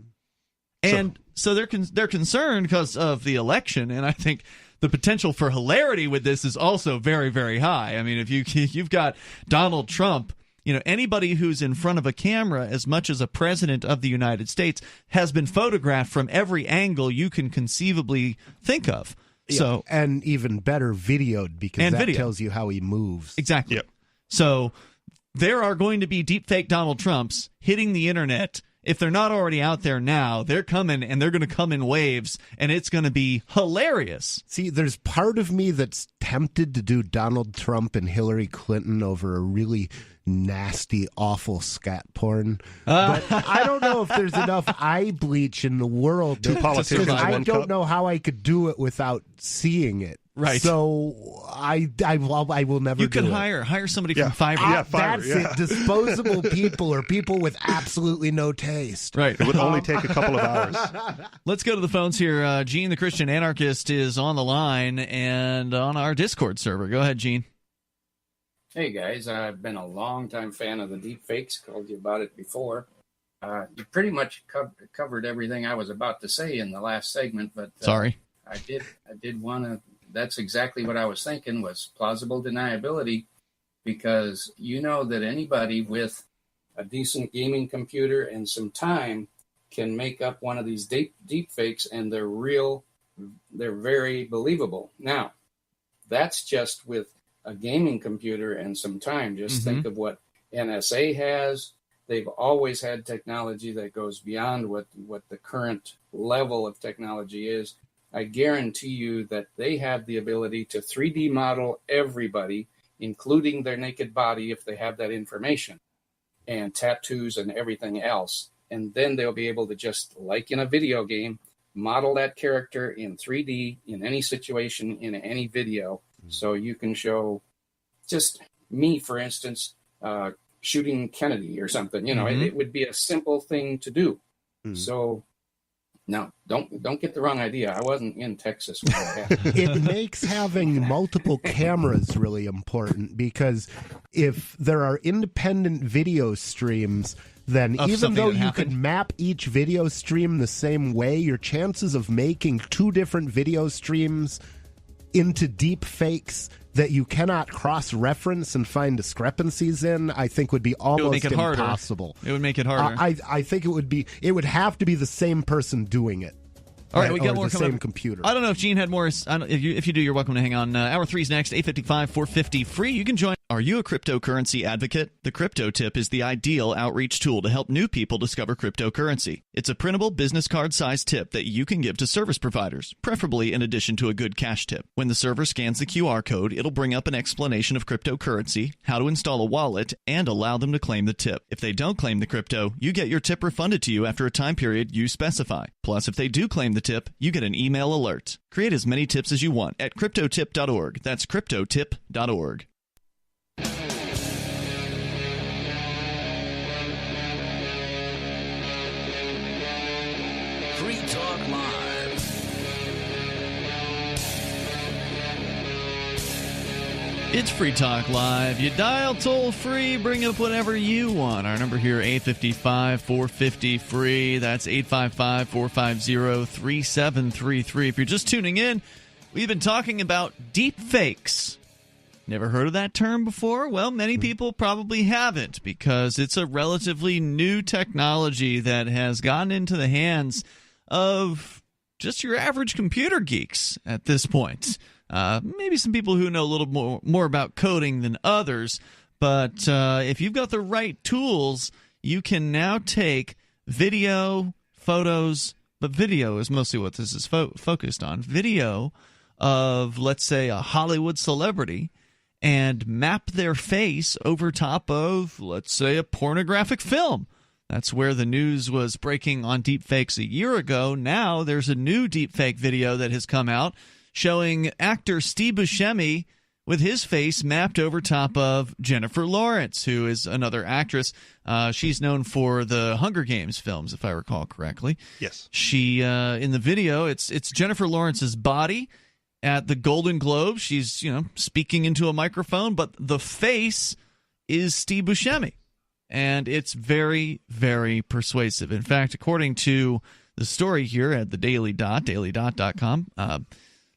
And so they're concerned because of the election, and I think the potential for hilarity with this is also very, very high. If you've got Donald Trump, anybody who's in front of a camera as much as a president of the United States has been photographed from every angle you can conceivably think of. Yeah, so and even better, videoed, because that tells you how he moves. Exactly. Yep. So there are going to be deepfake Donald Trumps hitting the internet. If they're not already out there now, they're coming, and they're going to come in waves, and it's going to be hilarious. See, there's part of me that's tempted to do Donald Trump and Hillary Clinton over a really nasty, awful scat porn. But I don't know if there's enough eye bleach in the world. Because I don't know how I could do it without seeing it. Right. So I will never. You can hire somebody from Fiverr. That's it. Disposable people or people with absolutely no taste. Right. It would only take a couple of hours. Let's go to the phones here. Gene, the Christian Anarchist, is on the line and on our Discord server. Go ahead, Gene. Hey guys, I've been a long-time fan of the Deepfakes. Called you about it before. You pretty much covered everything I was about to say in the last segment, but sorry, I did want to. That's exactly what I was thinking was plausible deniability, because you know that anybody with a decent gaming computer and some time can make up one of these deepfakes, and they're real. They're very believable. Now, that's just with a gaming computer and some time. Just think of what NSA has. They've always had technology that goes beyond what the current level of technology is. I guarantee you that they have the ability to 3D model everybody, including their naked body, if they have that information, and tattoos and everything else. And then they'll be able to, just like in a video game, model that character in 3D in any situation, in any video. So you can show just me, for instance, shooting Kennedy or something. You know, it would be a simple thing to do. So no, don't get the wrong idea. I wasn't in Texas when that happened. It makes having multiple cameras really important, because if there are independent video streams, then even though you could map each video stream the same way, your chances of making two different video streams into deep fakes that you cannot cross-reference and find discrepancies in, I think would be almost impossible. It would make it harder. I think it would have to be the same person doing it. All right, we got more the coming same up. computer. I don't know if Gene had more. If you do, you're welcome to hang on. Hour 3's next, 8:55, 450 free. You can join. Are you a cryptocurrency advocate? The Crypto Tip is the ideal outreach tool to help new people discover cryptocurrency. It's a printable business card-sized tip that you can give to service providers, preferably in addition to a good cash tip. When the server scans the QR code, it'll bring up an explanation of cryptocurrency, how to install a wallet, and allow them to claim the tip. If they don't claim the crypto, you get your tip refunded to you after a time period you specify. Plus, if they do claim the tip, you get an email alert. Create as many tips as you want at cryptotip.org. That's cryptotip.org. Free Talk Live. It's Free Talk Live. You dial toll free, bring up whatever you want. Our number here, 855-450-FREE. That's 855-450-3733. If you're just tuning in, we've been talking about deepfakes. Never heard of that term before? Well, many people probably haven't, because it's a relatively new technology that has gotten into the hands of just your average computer geeks at this point. Maybe some people who know a little more about coding than others, but if you've got the right tools, you can now take video, photos, but video is mostly what this is focused on, video of, let's say, a Hollywood celebrity, and map their face over top of, let's say, a pornographic film. That's where the news was breaking on deepfakes a year ago. Now there's a new deepfake video that has come out showing actor Steve Buscemi with his face mapped over top of Jennifer Lawrence, who is another actress. She's known for the Hunger Games films, if I recall correctly. Yes. She in the video, it's Jennifer Lawrence's body at the Golden Globes. She's, speaking into a microphone, but the face is Steve Buscemi. And it's very, very persuasive. In fact, according to the story here at the Daily Dot, dailydot.com,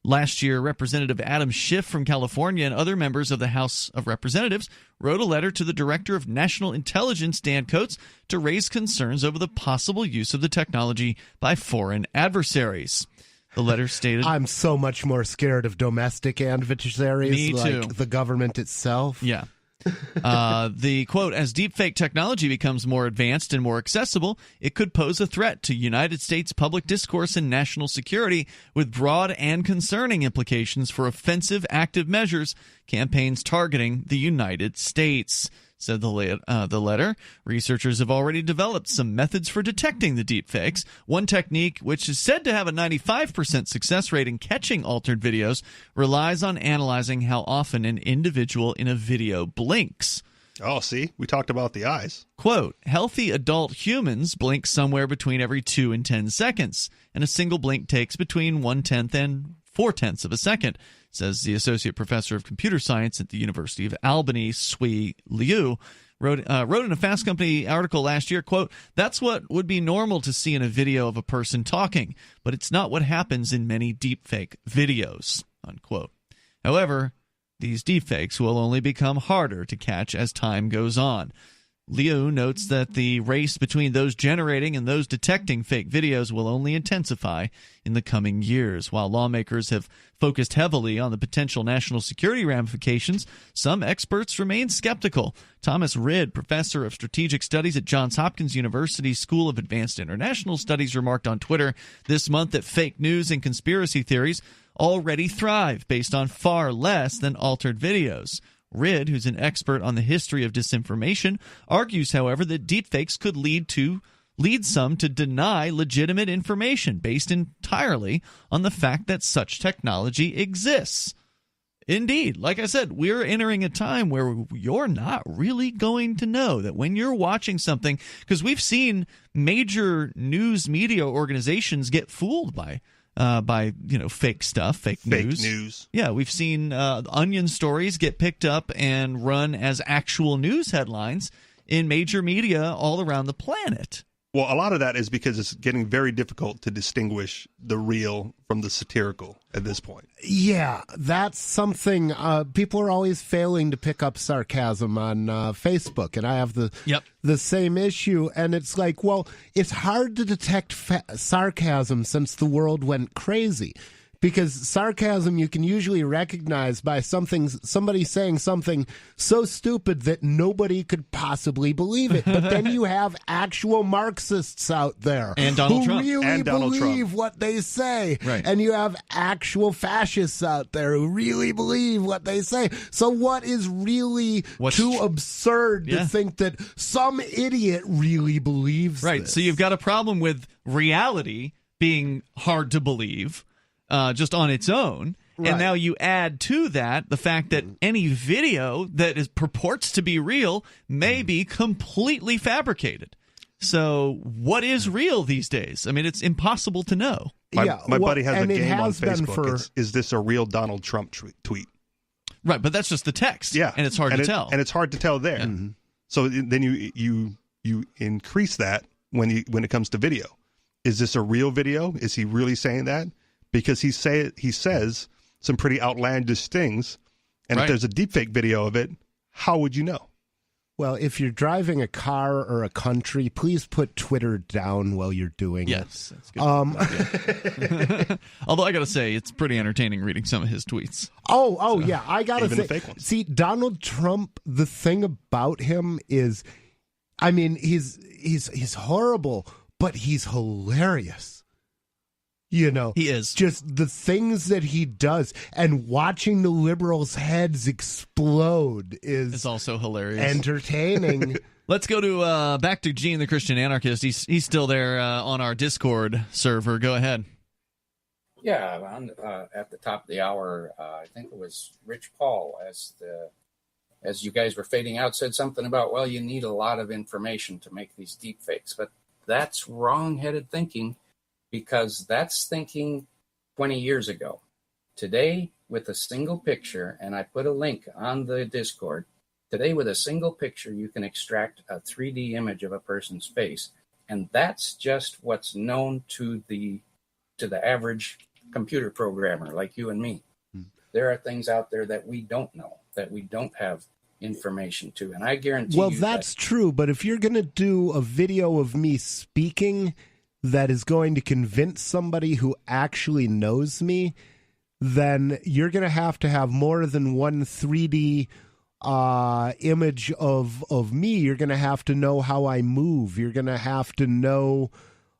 last year, Representative Adam Schiff from California and other members of the House of Representatives wrote a letter to the Director of National Intelligence, Dan Coats, to raise concerns over the possible use of the technology by foreign adversaries. The letter stated, I'm so much more scared of domestic adversaries, like the government itself. Yeah. The quote, as deepfake technology becomes more advanced and more accessible, it could pose a threat to United States public discourse and national security, with broad and concerning implications for offensive active measures, campaigns targeting the United States. Said the letter. Researchers have already developed some methods for detecting the deepfakes. One technique, which is said to have a 95% success rate in catching altered videos, relies on analyzing how often an individual in a video blinks. Oh, see? We talked about the eyes. Quote, healthy adult humans blink somewhere between every 2 and 10 seconds, and a single blink takes between 1/10 and 4/10 of a second, says the associate professor of computer science at the University of Albany, Sui Liu. Wrote in a Fast Company article last year, quote, "That's what would be normal to see in a video of a person talking, but it's not what happens in many deepfake videos," unquote. However, these deepfakes will only become harder to catch as time goes on. Liu notes that the race between those generating and those detecting fake videos will only intensify in the coming years. While lawmakers have focused heavily on the potential national security ramifications, some experts remain skeptical. Thomas Ridd, professor of strategic studies at Johns Hopkins University School of Advanced International Studies, remarked on Twitter this month that fake news and conspiracy theories already thrive based on far less than altered videos. Ridd, who's an expert on the history of disinformation, argues, however, that deepfakes could lead some to deny legitimate information based entirely on the fact that such technology exists. Indeed, like I said, we're entering a time where you're not really going to know that when you're watching something, because we've seen major news media organizations get fooled by fake stuff, fake news. Yeah, we've seen onion stories get picked up and run as actual news headlines in major media all around the planet. Well, a lot of that is because it's getting very difficult to distinguish the real from the satirical at this point. Yeah, that's something people are always failing to pick up sarcasm on Facebook, and I have the same issue. And it's like, well, it's hard to detect sarcasm since the world went crazy. Because sarcasm you can usually recognize by somebody saying something so stupid that nobody could possibly believe it. But then you have actual Marxists out there and Donald Trump. Really and Donald believe Trump. What they say. Right. And you have actual fascists out there who really believe what they say. So what is really too absurd to think that some idiot really believes this? So you've got a problem with reality being hard to believe. Just on its own. Right. And now you add to that the fact that any video that purports to be real may be completely fabricated. So what is real these days? I mean, it's impossible to know. My buddy has a game on Facebook. Is this a real Donald Trump tweet? Right, but that's just the text. Yeah. And it's hard to tell. And it's hard to tell there. Yeah. Mm-hmm. So then you increase that when it comes to video. Is this a real video? Is he really saying that? Because he says some pretty outlandish things, and if there's a deepfake video of it, how would you know? Well, if you're driving a car or a country, please put Twitter down while you're doing it. Yes, that's good. Although I got to say, it's pretty entertaining reading some of his tweets. Yeah, I got to say. The fake ones. See, Donald Trump, the thing about him is, I mean, he's horrible, but he's hilarious. You know, he is. Just the things that he does, and watching the liberals' heads explode is also hilarious, entertaining. Let's go to back to Gene, the Christian anarchist. He's still there on our Discord server. Go ahead. Yeah, at the top of the hour, I think it was Rich Paul, as you guys were fading out, said something about, well, you need a lot of information to make these deep fakes, but that's wrong-headed thinking. Because that's thinking 20 years ago. Today, with a single picture, and I put a link on the Discord, today with a single picture, you can extract a 3D image of a person's face. And that's just what's known to the average computer programmer like you and me. There are things out there that we don't know, that we don't have information to. And I guarantee you that's true. But if you're going to do a video of me speaking that is going to convince somebody who actually knows me, then you're going to have more than one 3D image of me. You're going to have to know how I move. You're going to have to know,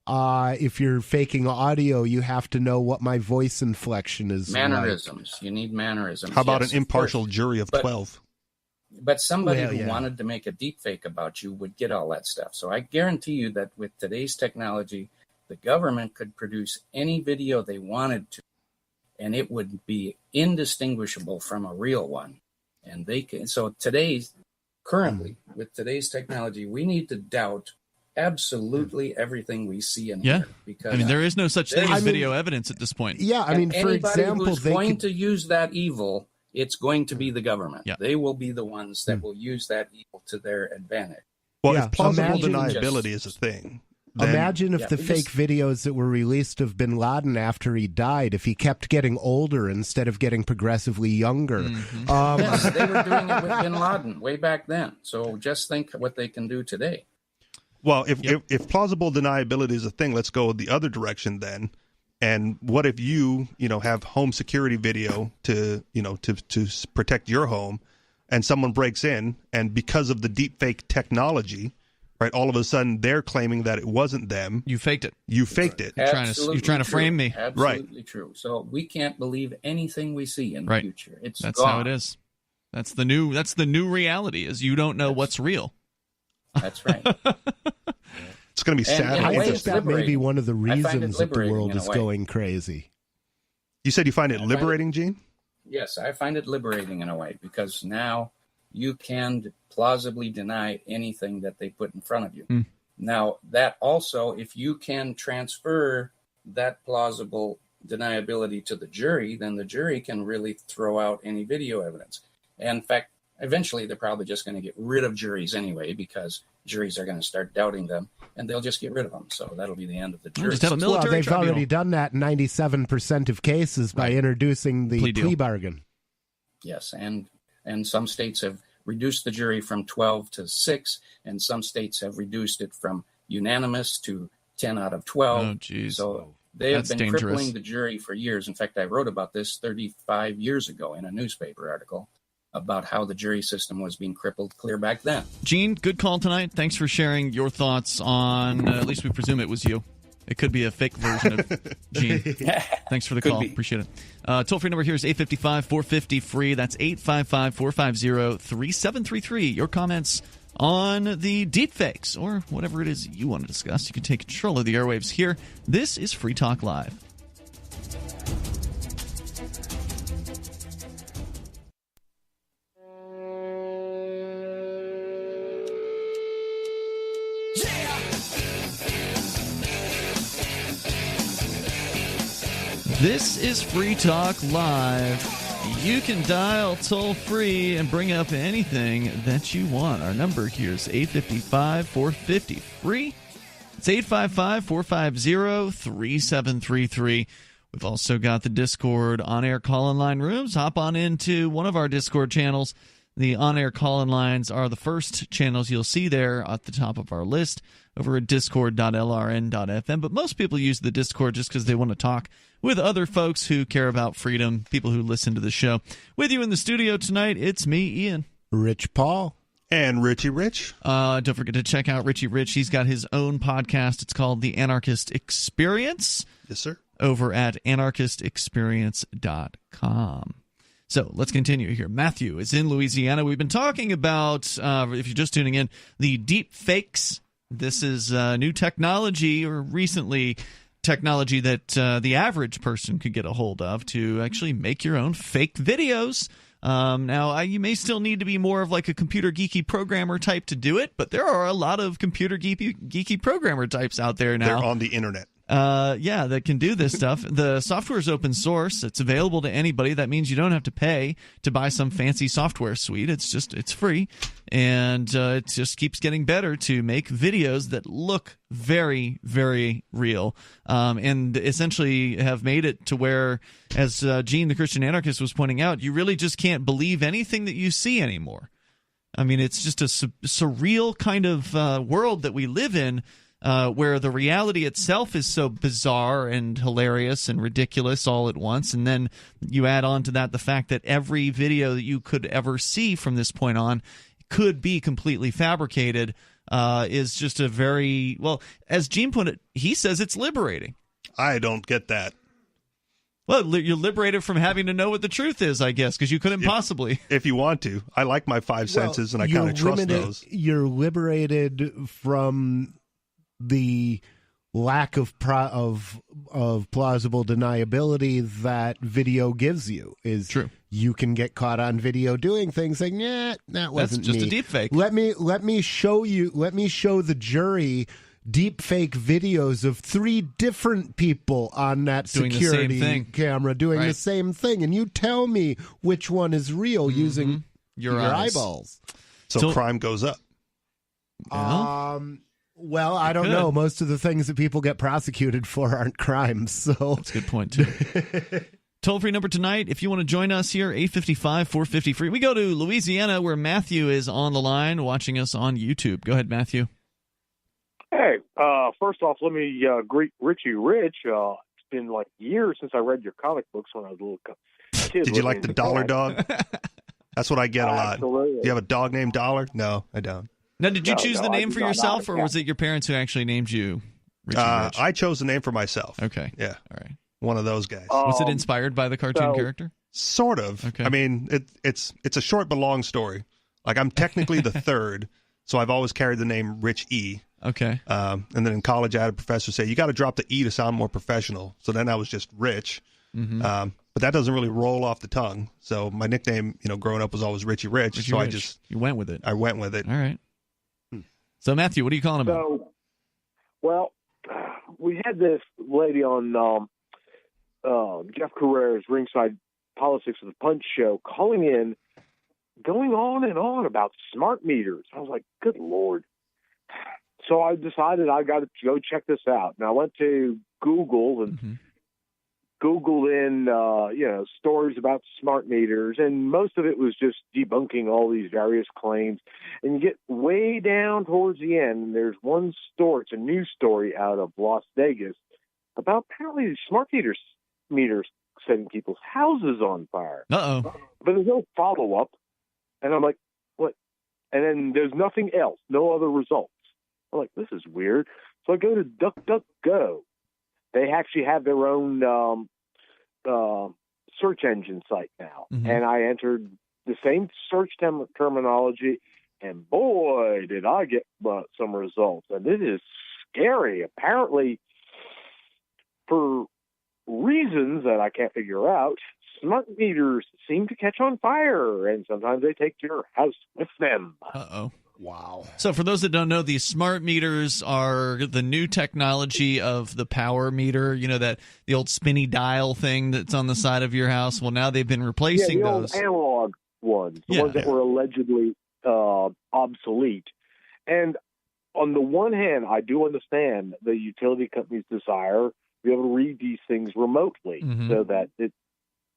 if you're faking audio, you have to know what my voice inflection is. Mannerisms. Like. You need mannerisms. How about an impartial jury of 12? But somebody who wanted to make a deepfake about you would get all that stuff. So I guarantee you that with today's technology, the government could produce any video they wanted to, and it would be indistinguishable from a real one. And they can. So currently, with today's technology, we need to doubt absolutely everything we see and hear. Because I mean, there is no such thing as video evidence at this point. Yeah, I mean, for example, who's going to use that evil, it's going to be the government. Yeah. They will be the ones that will use that evil to their advantage. Well, if plausible deniability is a thing. Imagine if the fake videos that were released of bin Laden after he died, if he kept getting older instead of getting progressively younger. Yes, they were doing it with bin Laden way back then. So just think what they can do today. Well, if plausible deniability is a thing, let's go the other direction then. And what if you have home security video to protect your home, and someone breaks in, and because of the deepfake technology, right, all of a sudden they're claiming that it wasn't them. You faked it. You faked it. You're trying to frame me. Absolutely true. So we can't believe anything we see in the future. That's gone. How it is. That's the new reality. Is you don't know what's real. That's right. It's going to be sad. I think that may be one of the reasons that the world is going crazy. You said you find it liberating, Gene? Yes, I find it liberating in a way, because now you can plausibly deny anything that they put in front of you. Now, that also, if you can transfer that plausible deniability to the jury, then the jury can really throw out any video evidence. And in fact, eventually they're probably just going to get rid of juries anyway, because juries are going to start doubting them, and they'll just get rid of them. So that'll be the end of the jury. Well, they've already done that in 97% of cases by introducing the plea bargain. Yes, and some states have reduced the jury from 12 to 6, and some states have reduced it from unanimous to 10 out of 12. Oh, geez. So they have been crippling the jury for years. In fact, I wrote about this 35 years ago in a newspaper article about how the jury system was being crippled clear back then. Gene, good call tonight. Thanks for sharing your thoughts on, at least we presume it was you. It could be a fake version of Gene. Thanks for the call. Appreciate it. Toll-free number here is 855-450-FREE. That's 855-450-3733. Your comments on the deepfakes or whatever it is you want to discuss. You can take control of the airwaves here. This is Free Talk Live. This is Free Talk Live. You can dial toll-free and bring up anything that you want. Our number here is 855-450-FREE. It's 855-450-3733. We've also got the Discord on-air call-in line rooms. Hop on into one of our Discord channels. The on-air call-in lines are the first channels you'll see there at the top of our list over at discord.lrn.fm. But most people use the Discord just because they want to talk with other folks who care about freedom, people who listen to the show. With you in the studio tonight, it's me, Ian. Rich Paul. And Richie Rich. Don't forget to check out Richie Rich. He's got his own podcast. It's called The Anarchist Experience. Yes, sir. Over at anarchistexperience.com. So let's continue here. Matthew is in Louisiana. We've been talking about, if you're just tuning in, the deepfakes. This is new technology, or recently technology that the average person could get a hold of to actually make your own fake videos. Now, you may still need to be more of like a computer geeky programmer type to do it, but there are a lot of computer geeky programmer types out there now. They're on the internet. That can do this stuff. The software is open source. It's available to anybody. That means you don't have to pay to buy some fancy software suite. It's free, and it just keeps getting better to make videos that look very, very real, and essentially have made it to where, as Gene the Christian Anarchist was pointing out, you really just can't believe anything that you see anymore. I mean, it's just a surreal kind of world that we live in, where the reality itself is so bizarre and hilarious and ridiculous all at once. And then you add on to that the fact that every video that you could ever see from this point on could be completely fabricated, is just a very, well, as Gene put it, he says it's liberating. I don't get that. Well, you're liberated from having to know what the truth is, I guess, because you couldn't possibly. If you want to. I like my five senses, and I kind of trust those. You're liberated from the lack of plausible deniability that video gives you. Is true. You can get caught on video doing things like, nah, that wasn't That's just me. a deepfake. Let me show the jury deepfake videos of 3 different people on that Doing security camera doing the same thing, and you tell me which one is real using your eyeballs. So crime goes up. Well, I don't know. Most of the things that people get prosecuted for aren't crimes. So that's a good point, too. Toll-free number tonight, if you want to join us here, 855-450-FREE. We go to Louisiana, where Matthew is on the line watching us on YouTube. Go ahead, Matthew. Hey, first off, let me greet Richie Rich. It's been like years since I read your comic books when I was a little kid. Did you like the Dollar Dog? That's what I get a lot. Absolutely. Do you have a dog named Dollar? No, I don't. Now, did you choose the name for yourself, or was it your parents who actually named you Richie Rich? I chose the name for myself. Okay. Yeah. All right. One of those guys. Was it inspired by the cartoon character? Sort of. Okay. I mean, it's a short but long story. Like, I'm technically the third, so I've always carried the name Rich E. Okay. And then in college, I had a professor say, you got to drop the E to sound more professional. So then I was just Rich. Mm-hmm. But that doesn't really roll off the tongue. So my nickname, growing up was always Richie Rich. Richie so Rich. You went with it. I went with it. All right. So, Matthew, what are you calling about? So, well, we had this lady on Jeff Carrera's Ringside Politics of the Punch show calling in, going on and on about smart meters. I was like, good Lord. So I decided I got to go check this out. And I went to Google and Googled in, stories about smart meters, and most of it was just debunking all these various claims. And you get way down towards the end, and there's one story, it's a news story out of Las Vegas, about apparently these smart meters setting people's houses on fire. Uh-oh. But there's no follow-up. And I'm like, what? And then there's nothing else, no other results. I'm like, this is weird. So I go to DuckDuckGo. They actually have their own search engine site now. Mm-hmm. And I entered the same search terminology, and boy, did I get some results. And it is scary. Apparently, for reasons that I can't figure out, smart meters seem to catch on fire, and sometimes they take your house with them. Uh-oh. Wow. So for those that don't know, these smart meters are the new technology of the power meter, that the old spinny dial thing that's on the side of your house. Well, now they've been replacing those. Old analog ones, the ones that were allegedly obsolete. And on the one hand, I do understand the utility company's desire to be able to read these things remotely so that it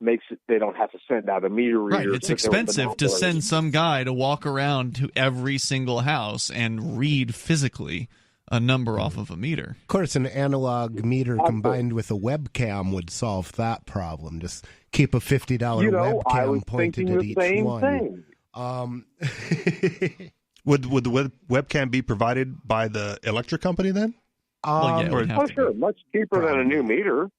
makes it, they don't have to send out a meter reader. Right, it's expensive to send some guy to walk around to every single house and read physically a number off of a meter. Of course, an analog meter combined with a webcam would solve that problem. Just keep a $50 webcam pointed at each one. Would the webcam be provided by the electric company then? Sure, much cheaper than a new meter.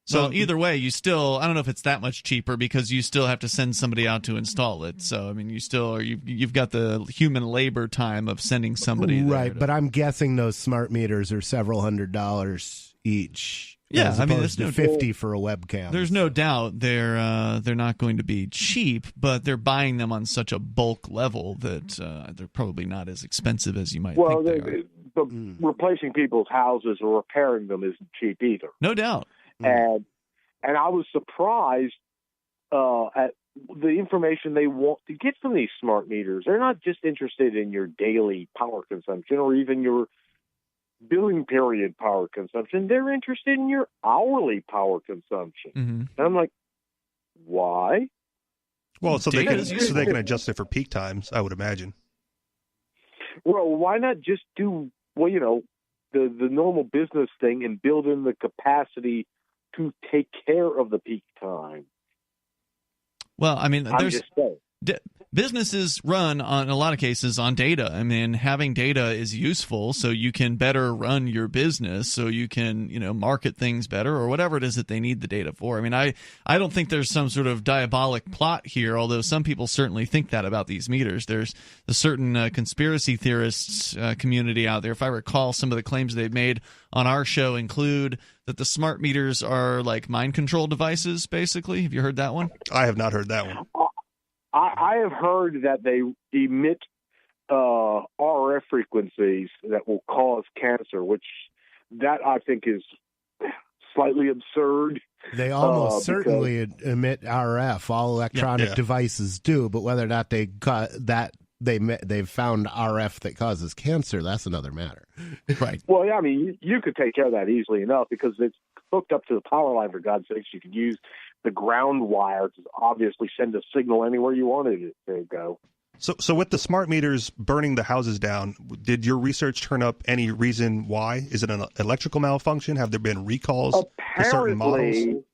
So either way, you still, I don't know if it's that much cheaper because you still have to send somebody out to install it. So, I mean, you've got the human labor time of sending somebody there. Right, but I'm guessing those smart meters are several $100s each. Yeah, as opposed to $50 for a webcam. There's no doubt they're not going to be cheap, but they're buying them on such a bulk level that they're probably not as expensive as you might think they are. But replacing people's houses or repairing them isn't cheap either. No doubt. And I was surprised at the information they want to get from these smart meters. They're not just interested in your daily power consumption or even your billing period power consumption. They're interested in your hourly power consumption. And I'm like, why? Well, so they can adjust it for peak times, I would imagine. Well, why not just do, the normal business thing and build in the capacity to take care of the peak time? Well, I mean, businesses run on, in a lot of cases, on data. I mean, having data is useful so you can better run your business, so you can, market things better or whatever it is that they need the data for. I mean, I don't think there's some sort of diabolic plot here, although some people certainly think that about these meters. There's a certain conspiracy theorists community out there. If I recall, some of the claims they've made on our show include that the smart meters are like mind control devices, basically. Have you heard that one? I have not heard that one. I have heard that they emit RF frequencies that will cause cancer, which that I think is slightly absurd. They almost certainly emit RF. All electronic devices do, but whether or not they've found RF that causes cancer, that's another matter. Right. Well, yeah, I mean, you could take care of that easily enough because it's hooked up to the power line, for God's sakes. You could use the ground wire to obviously send a signal anywhere you wanted it to go. So with the smart meters burning the houses down, did your research turn up any reason why? Is it an electrical malfunction? Have there been recalls to certain models? It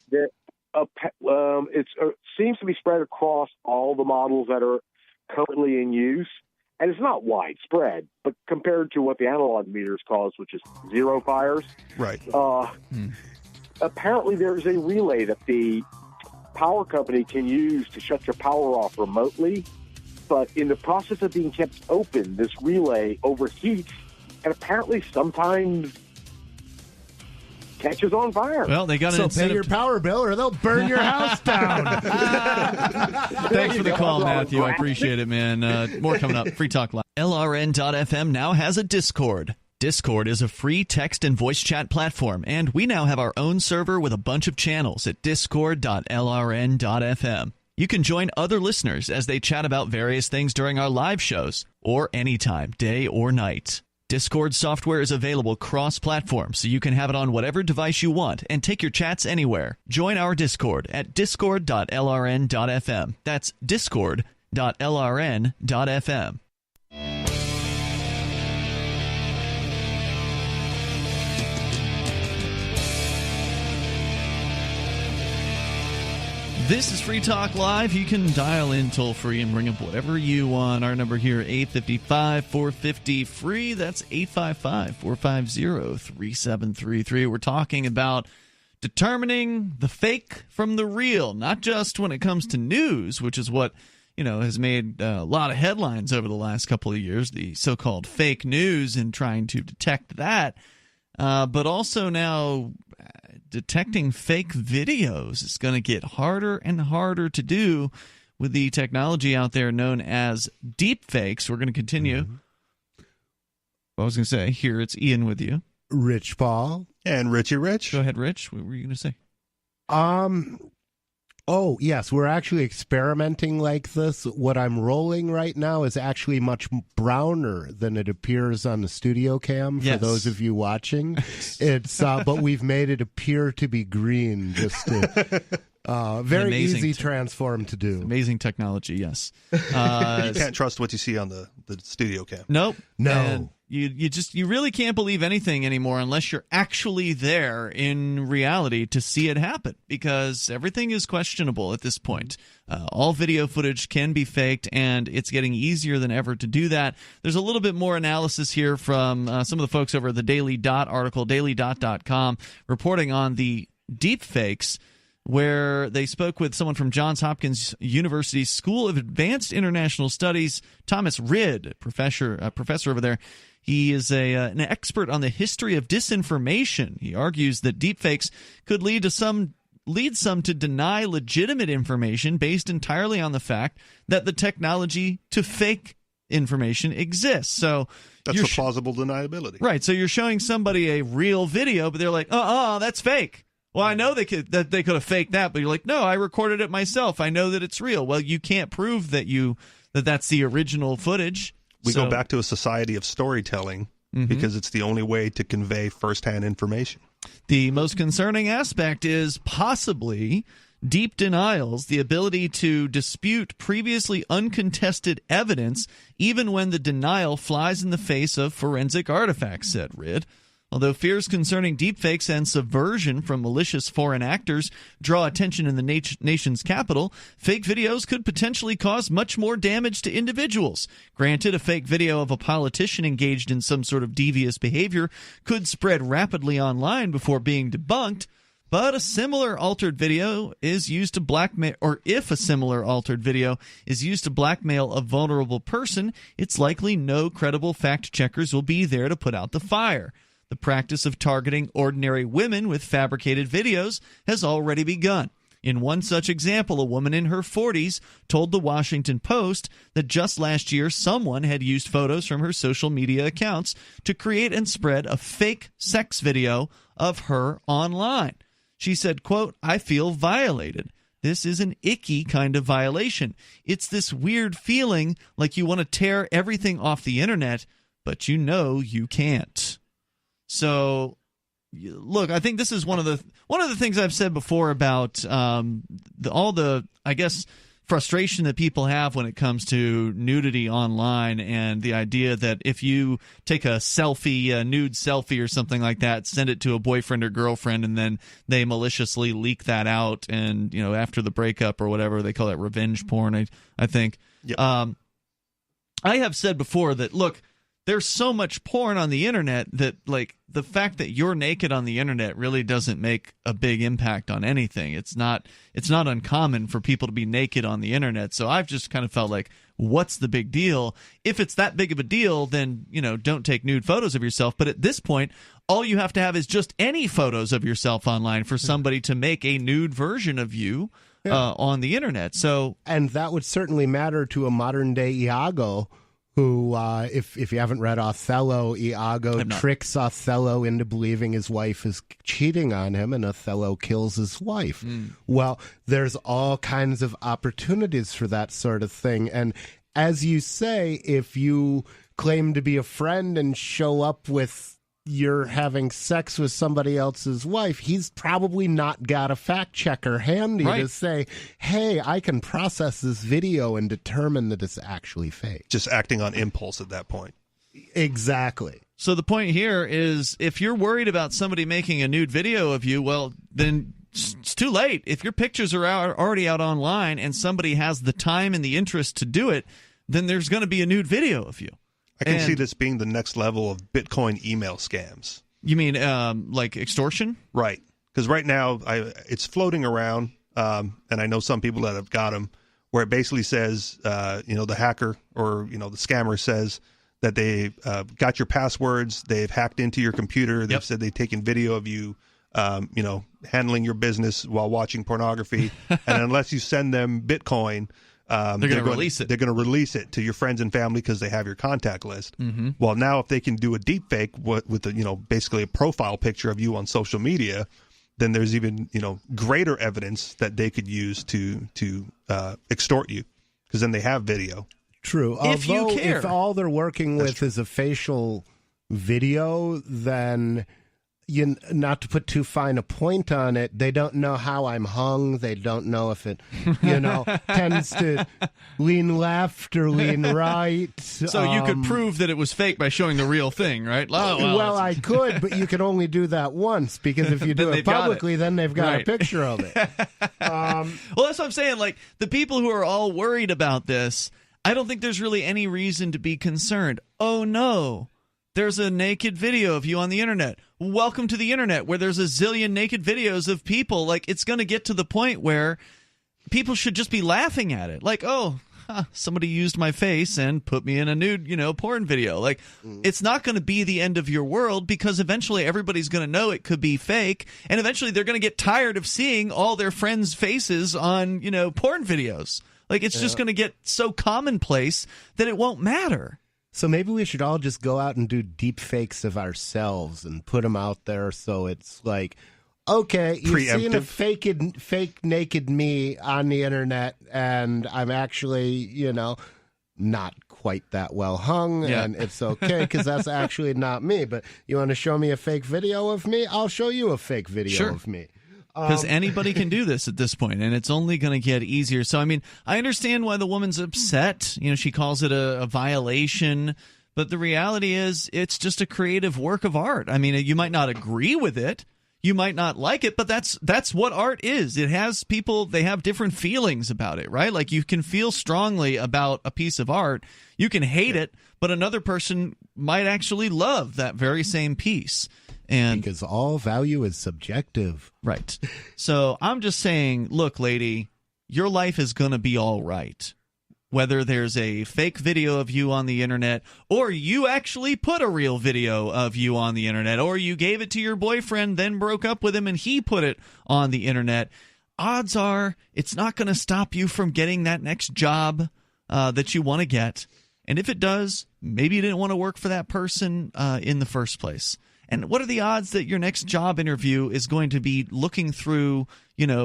seems to be spread across all the models that are currently in use. And it's not widespread, but compared to what the analog meters cause, which is 0 fires, right? Apparently there's a relay that the power company can use to shut your power off remotely, but in the process of being kept open, this relay overheats and apparently sometimes catches on fire. Well, they got an incentive. Pay your power bill or they'll burn your house down. Thanks for the call, Matthew. I appreciate it, man. More coming up. Free Talk Live. LRN.FM now has a Discord. Discord is a free text and voice chat platform, and we now have our own server with a bunch of channels at discord.lrn.fm. You can join other listeners as they chat about various things during our live shows, or anytime, day or night. Discord software is available cross-platform, so you can have it on whatever device you want and take your chats anywhere. Join our Discord at discord.lrn.fm. That's discord.lrn.fm. This is Free Talk Live. You can dial in toll-free and bring up whatever you want. Our number here, 855-450-FREE. That's 855-450-3733. We're talking about determining the fake from the real, not just when it comes to news, which is what has made a lot of headlines over the last couple of years, the so-called fake news, and trying to detect that, but also now detecting fake videos is going to get harder and harder to do with the technology out there known as deepfakes. We're going to continue. I was going to say, here it's Ian with you. Rich Paul. And Richie Rich. Go ahead, Rich. What were you going to say? Oh, yes, we're actually experimenting like this. What I'm rolling right now is actually much browner than it appears on the studio cam for those of you watching. It's but we've made it appear to be green just to very easy transform to do. Amazing technology, yes. You can't trust what you see on the studio cam. Nope. No. And you really can't believe anything anymore unless you're actually there in reality to see it happen, because everything is questionable at this point. All video footage can be faked, and it's getting easier than ever to do that. There's a little bit more analysis here from some of the folks over at the Daily Dot article, dailydot.com, reporting on the deepfakes, where they spoke with someone from Johns Hopkins University School of Advanced International Studies, Thomas Ridd, professor over there. He is an expert on the history of disinformation. He argues that deepfakes could lead some to deny legitimate information based entirely on the fact that the technology to fake information exists. So that's a plausible deniability. Right. So you're showing somebody a real video, but they're like, that's fake. Well, I know they could have faked that, but you're like, no, I recorded it myself. I know that it's real. Well, you can't prove that that's the original footage. We go back to a society of storytelling because it's the only way to convey firsthand information. The most concerning aspect is possibly deep denials, the ability to dispute previously uncontested evidence, even when the denial flies in the face of forensic artifacts, said Ridd. Although fears concerning deepfakes and subversion from malicious foreign actors draw attention in the nation's capital, fake videos could potentially cause much more damage to individuals. Granted, a fake video of a politician engaged in some sort of devious behavior could spread rapidly online before being debunked, but a similar altered video is used to blackmail, or if a similar altered video is used to blackmail a vulnerable person, it's likely no credible fact checkers will be there to put out the fire. The practice of targeting ordinary women with fabricated videos has already begun. In one such example, a woman in her 40s told the Washington Post that just last year someone had used photos from her social media accounts to create and spread a fake sex video of her online. She said, quote, "I feel violated. This is an icky kind of violation. It's this weird feeling like you want to tear everything off the internet, but you know you can't." So, look, I think this is one of the things I've said before about all the, I guess, frustration that people have when it comes to nudity online, and the idea that if you take a selfie, a nude selfie or something like that, send it to a boyfriend or girlfriend, and then they maliciously leak that out, and after the breakup or whatever, they call that revenge porn, I think. Yep. I have said before that, look, there's so much porn on the internet that, like, the fact that you're naked on the internet really doesn't make a big impact on anything. It's not uncommon for people to be naked on the internet. So I've just kind of felt like, what's the big deal? If it's that big of a deal, then, don't take nude photos of yourself. But at this point, all you have to have is just any photos of yourself online for somebody to make a nude version of you on the internet. And that would certainly matter to a modern-day Iago, who, if you haven't read Othello, Iago tricks Othello into believing his wife is cheating on him, and Othello kills his wife. Well, there's all kinds of opportunities for that sort of thing. And as you say, if you claim to be a friend and show up with you're having sex with somebody else's wife, he's probably not got a fact checker handy to say, hey, I can process this video and determine that it's actually fake. Just acting on impulse at that point. Exactly. So the point here is, if you're worried about somebody making a nude video of you, well, then it's too late. If your pictures are already out online and somebody has the time and the interest to do it, then there's going to be a nude video of you. I can see this being the next level of Bitcoin email scams. You mean like extortion? Right. Because right now it's floating around, and I know some people that have got them, where it basically says, the hacker or, the scammer says that they got your passwords, they've hacked into your computer, they've said they've taken video of you, handling your business while watching pornography, and unless you send them Bitcoin, they're going to release it. They're going to release it to your friends and family because they have your contact list. Mm-hmm. Well, now if they can do a deep fake with basically a profile picture of you on social media, then there's even greater evidence that they could use to extort you, because then they have video. True. If Although, you care. If all they're working with is a facial video, then not to put too fine a point on it, they don't know how I'm hung. They don't know if it, tends to lean left or lean right. So you could prove that it was fake by showing the real thing, right? Well, I could, but you could only do that once, because if you do it publicly, then they've got a picture of it. Well, that's what I'm saying. Like, the people who are all worried about this, I don't think there's really any reason to be concerned. Oh, no. There's a naked video of you on the internet. Welcome to the internet, where there's a zillion naked videos of people. Like, it's going to get to the point where people should just be laughing at it. Like, somebody used my face and put me in a nude, porn video. Like, it's not going to be the end of your world, because eventually everybody's going to know it could be fake. And eventually they're going to get tired of seeing all their friends' faces on, porn videos. Like, it's just going to get so commonplace that it won't matter. So maybe we should all just go out and do deep fakes of ourselves and put them out there, so it's like, okay, you've seen a fake naked me on the internet, and I'm actually, not quite that well hung, and it's okay because that's actually not me. But you want to show me a fake video of me? I'll show you a fake video of me. Because anybody can do this at this point, and it's only going to get easier. So, I mean, I understand why the woman's upset. She calls it a violation, But the reality is it's just a creative work of art. I mean, you might not agree with it. You might not like it, but that's what art is. It has people, they have different feelings about it, right? Like you can feel strongly about a piece of art. You can hate it, but another person might actually love that very same piece. And because all value is subjective. Right. So I'm just saying, look, lady, your life is going to be all right. Whether there's a fake video of you on the internet, or you actually put a real video of you on the internet, or you gave it to your boyfriend, then broke up with him and he put it on the internet, odds are it's not going to stop you from getting that next job that you want to get. And if it does, maybe you didn't want to work for that person in the first place. And what are the odds that your next job interview is going to be looking through,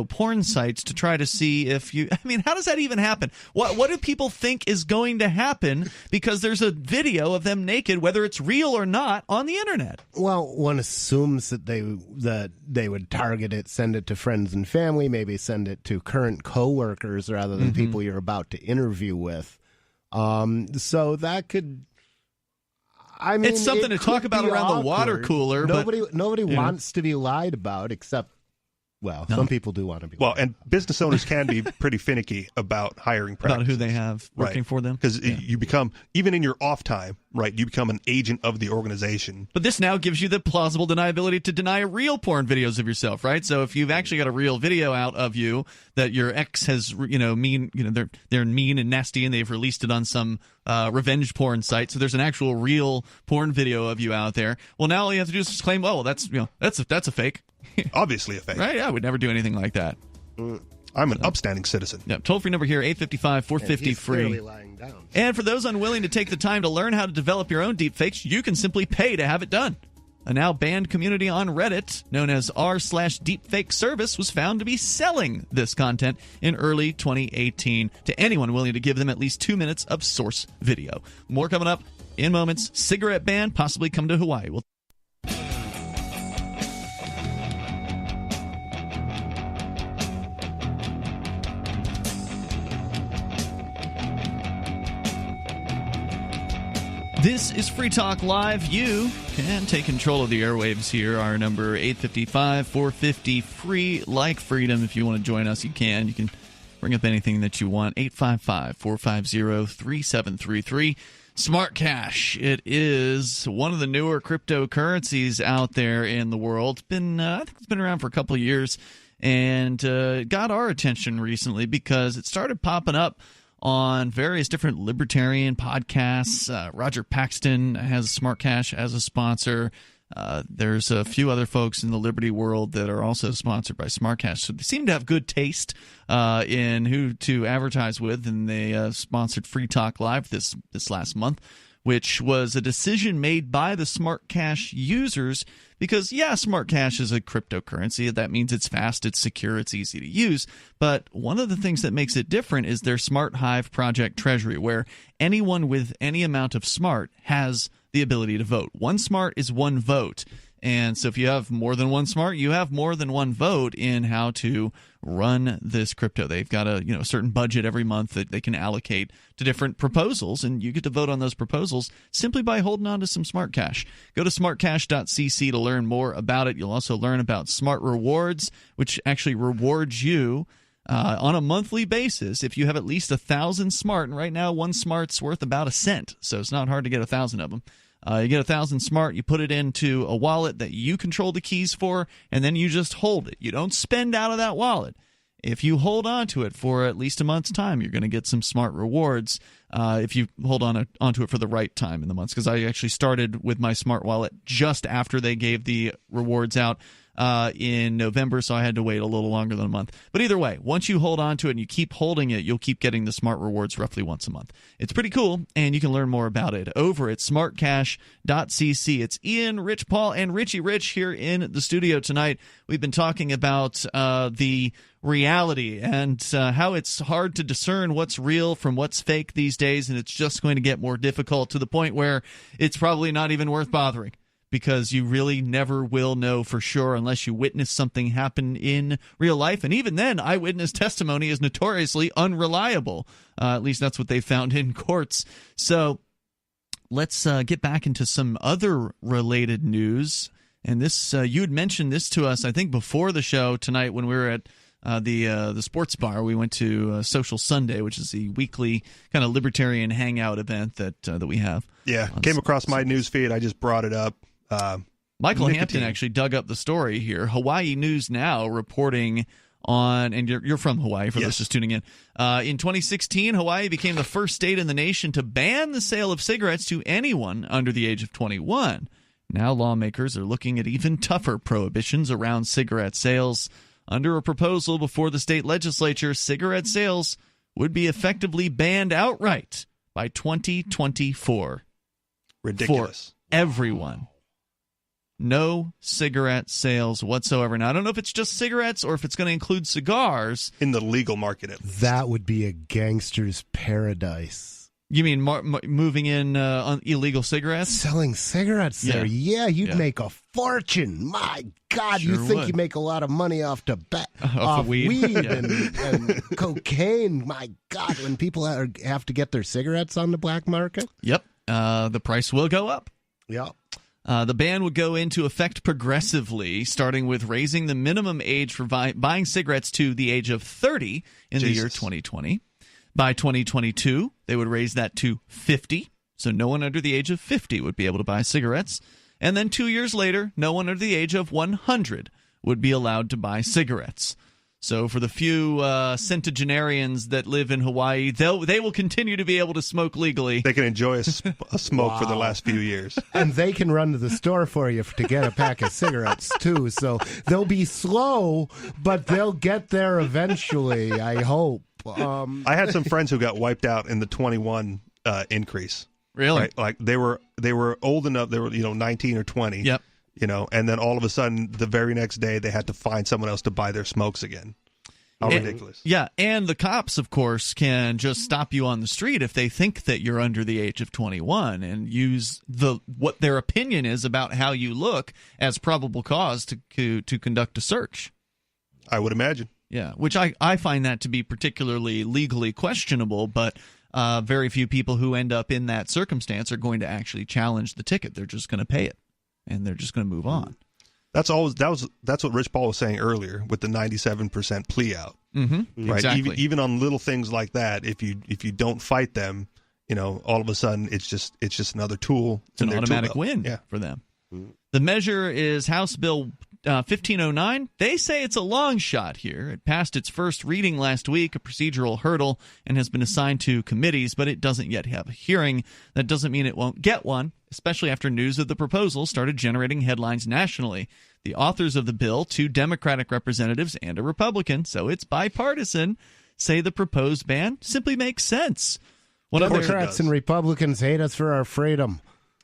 porn sites to try to see if you... I mean, how does that even happen? What do people think is going to happen because there's a video of them naked, whether it's real or not, on the internet? Well, one assumes that they would target it, send it to friends and family, maybe send it to current coworkers rather than people you're about to interview with. So that could... I mean, it's something to talk about around the water cooler. Nobody wants to be lied about, except, some people do want to be. Well, and business owners can be pretty finicky about hiring practices. About who they have working for them. Because you become, even in your off time, right, you become an agent of the organization. But this now gives you the plausible deniability to deny real porn videos of yourself, right? So if you've actually got a real video out of you that your ex has, they're mean and nasty and they've released it on some revenge porn site. So there's an actual real porn video of you out there. Well, now all you have to do is just claim, that's a fake. Obviously a fake. Right? Yeah, I would never do anything like that. I'm an upstanding citizen. Yeah, toll-free number here, 855-450-FREE. And for those unwilling to take the time to learn how to develop your own deepfakes, you can simply pay to have it done. A now banned community on Reddit, known as r/deepfake service, was found to be selling this content in early 2018 to anyone willing to give them at least 2 minutes of source video. More coming up in moments. Cigarette ban possibly come to Hawaii. This is Free Talk Live. You can take control of the airwaves here. Our number 855-450-FREE. Like freedom. If you want to join us, you can. You can bring up anything that you want. 855-450-3733. Smart Cash. It is one of the newer cryptocurrencies out there in the world. It's been, I think it's been around for a couple of years, and got our attention recently because it started popping up on various different libertarian podcasts. Roger Paxton has Smart Cash as a sponsor. There's a few other folks in the Liberty world that are also sponsored by Smart Cash. So they seem to have good taste in who to advertise with, and they sponsored Free Talk Live this last month, which was a decision made by the Smart Cash users because, Smart Cash is a cryptocurrency. That means it's fast, it's secure, it's easy to use. But one of the things that makes it different is their Smart Hive Project Treasury, where anyone with any amount of Smart has the ability to vote. One Smart is one vote. And so if you have more than one Smart, you have more than one vote in how to run this crypto. They've got a certain budget every month that they can allocate to different proposals, and you get to vote on those proposals simply by holding on to some Smart Cash. Go to smartcash.cc to learn more about it. You'll also learn about Smart Rewards, which actually rewards you on a monthly basis if you have at least 1,000 Smart. And right now, one Smart's worth about a cent, so it's not hard to get 1,000 of them. You get 1,000 Smart, you put it into a wallet that you control the keys for, and then you just hold it. You don't spend out of that wallet. If you hold on to it for at least a month's time, you're going to get some Smart Rewards if you hold onto it for the right time in the months. Because I actually started with my Smart Wallet just after they gave the rewards out in November, so I had to wait a little longer than a month. But either way, once you hold on to it and you keep holding it, you'll keep getting the Smart Rewards roughly once a month. It's pretty cool, and you can learn more about it over at smartcash.cc. It's Ian, Rich Paul, and Richie Rich here in the studio tonight. We've been talking about the reality and how it's hard to discern what's real from what's fake these days, and it's just going to get more difficult to the point where it's probably not even worth bothering, because you really never will know for sure unless you witness something happen in real life. And even then, eyewitness testimony is notoriously unreliable. At least that's what they found in courts. So let's get back into some other related news. And this, you had mentioned this to us, I think, before the show tonight when we were at the sports bar. We went to Social Sunday, which is the weekly kind of libertarian hangout event that we have. Yeah, came across my news feed. I just brought it up. Michael Hampton actually dug up the story here. Hawaii News Now reporting on, and you're from Hawaii for those just tuning in. In 2016, Hawaii became the first state in the nation to ban the sale of cigarettes to anyone under the age of 21. Now lawmakers are looking at even tougher prohibitions around cigarette sales. Under a proposal before the state legislature, cigarette sales would be effectively banned outright by 2024. Ridiculous. For everyone. No cigarette sales whatsoever. Now, I don't know if it's just cigarettes or if it's going to include cigars. In the legal market, at least. That would be a gangster's paradise. You mean moving in illegal cigarettes? Selling cigarettes there. Yeah, you'd make a fortune. My God, Sure you think would. you make a lot of money off Off weed? and cocaine. My God, when people have to get their cigarettes on the black market. Yep. The price will go up. Yep. The ban would go into effect progressively, starting with raising the minimum age for buying cigarettes to the age of 30 in the year 2020. By 2022, they would raise that to 50, so no one under the age of 50 would be able to buy cigarettes. And then 2 years later, no one under the age of 100 would be allowed to buy cigarettes. So for the few centenarians that live in Hawaii, they will continue to be able to smoke legally. They can enjoy a smoke for the last few years. And they can run to the store for you to get a pack of cigarettes, too. So they'll be slow, but they'll get there eventually, I hope. I had some friends who got wiped out in the 21 increase. Really? Right? Like they were old enough. They were 19 or 20. Yep. And then all of a sudden, the very next day, they had to find someone else to buy their smokes again. How ridiculous! Yeah, and the cops, of course, can just stop you on the street if they think that you're under the age of 21 and use what their opinion is about how you look as probable cause to conduct a search. I would imagine. Yeah, which I find that to be particularly legally questionable, but very few people who end up in that circumstance are going to actually challenge the ticket. They're just going to pay it, and they're just going to move on. That's what Rich Paul was saying earlier with the 97% plea out. Mm-hmm. Right? Exactly. Even on little things like that, if you don't fight them, all of a sudden it's just another tool. It's an automatic win for them. The measure is House Bill 1509. They say it's a long shot here. It passed its first reading last week, a procedural hurdle, and has been assigned to committees, but it doesn't yet have a hearing. That doesn't mean it won't get one, especially after news of the proposal started generating headlines nationally. The authors of the bill, 2 Democratic representatives and a Republican, so it's bipartisan, say the proposed ban simply makes sense. Democrats and Republicans hate us for our freedom.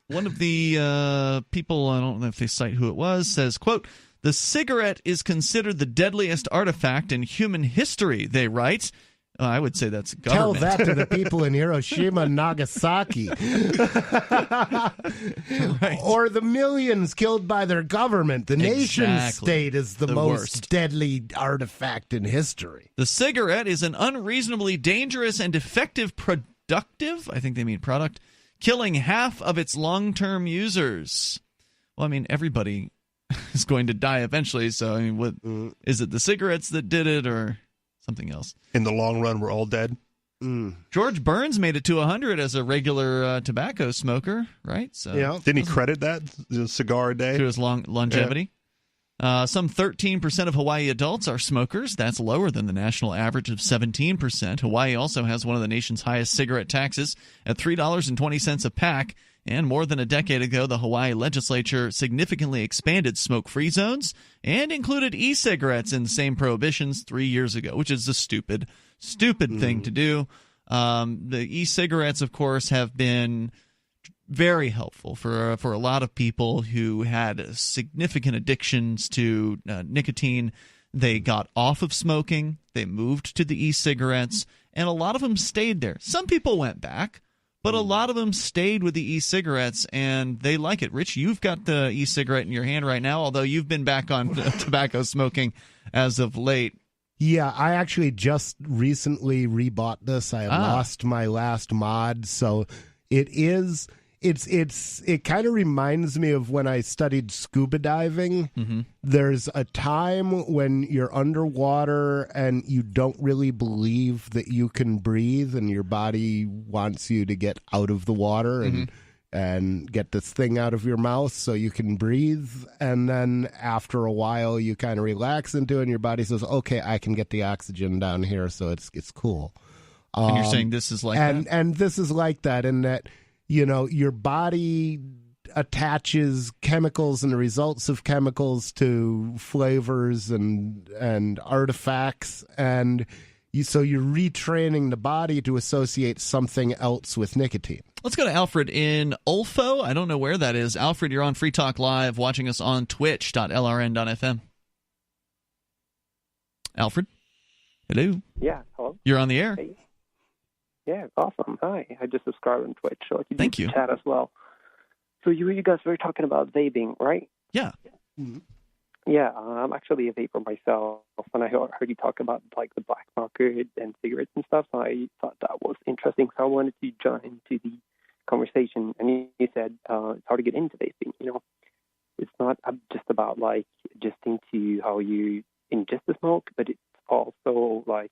One of the people, I don't know if they cite who it was, says, quote, "The cigarette is considered the deadliest artifact in human history," they write. I would say that's government. Tell that to the people in Hiroshima and Nagasaki. Right. Or the millions killed by their government. The nation state is the most worst. deadly artifact in history. The cigarette is an unreasonably dangerous and effective productive, I think they mean product, killing half of its long-term users. Well, I mean, everybody is going to die eventually, so I mean, is it the cigarettes that did it or something else? In the long run, we're all dead. George Burns made it to 100 as a regular tobacco smoker, right? So didn't he credit that the cigar a day to his longevity? Some 13% of Hawaii adults are smokers. That's lower than the national average of 17%. Hawaii also has one of the nation's highest cigarette taxes at $3.20 a pack. And more than a decade ago, the Hawaii legislature significantly expanded smoke-free zones and included e-cigarettes in the same prohibitions 3 years ago, which is a stupid thing to do. The e-cigarettes, of course, have been very helpful for a lot of people who had significant addictions to nicotine. They got off of smoking, they moved to the e-cigarettes, and a lot of them stayed there. Some people went back, but a lot of them stayed with the e-cigarettes, and they like it. Rich, you've got the e-cigarette in your hand right now, although you've been back on tobacco smoking as of late. Yeah, I actually just recently rebought this. I lost my last mod, so it is it kind of reminds me of when I studied scuba diving. Mm-hmm. There's a time when you're underwater and you don't really believe that you can breathe, and your body wants you to get out of the water and get this thing out of your mouth so you can breathe. And then after a while, you kind of relax into it, and your body says, "Okay, I can get the oxygen down here, so it's cool." And you're saying this is like that? And this is like that in that, you know, your body attaches chemicals and the results of chemicals to flavors and artifacts, and so you're retraining the body to associate something else with nicotine. Let's go to Alfred in Ulfo. I don't know where that is. Alfred, you're on Free Talk Live, watching us on twitch.lrn.fm. Alfred? Hello? Yeah, hello? You're on the air. Hey. Yeah, awesome. Hi. I just subscribed on Twitch, so I can Thank you. Chat as well. So you guys were talking about vaping, right? Yeah. Mm-hmm. Yeah, I'm actually a vapor myself, and I heard you talk about like the black market and cigarettes and stuff. So I thought that was interesting, so I wanted to join into the conversation. And you said it's hard to get into vaping. You know, it's not just about like just into how you ingest the smoke, but it's also like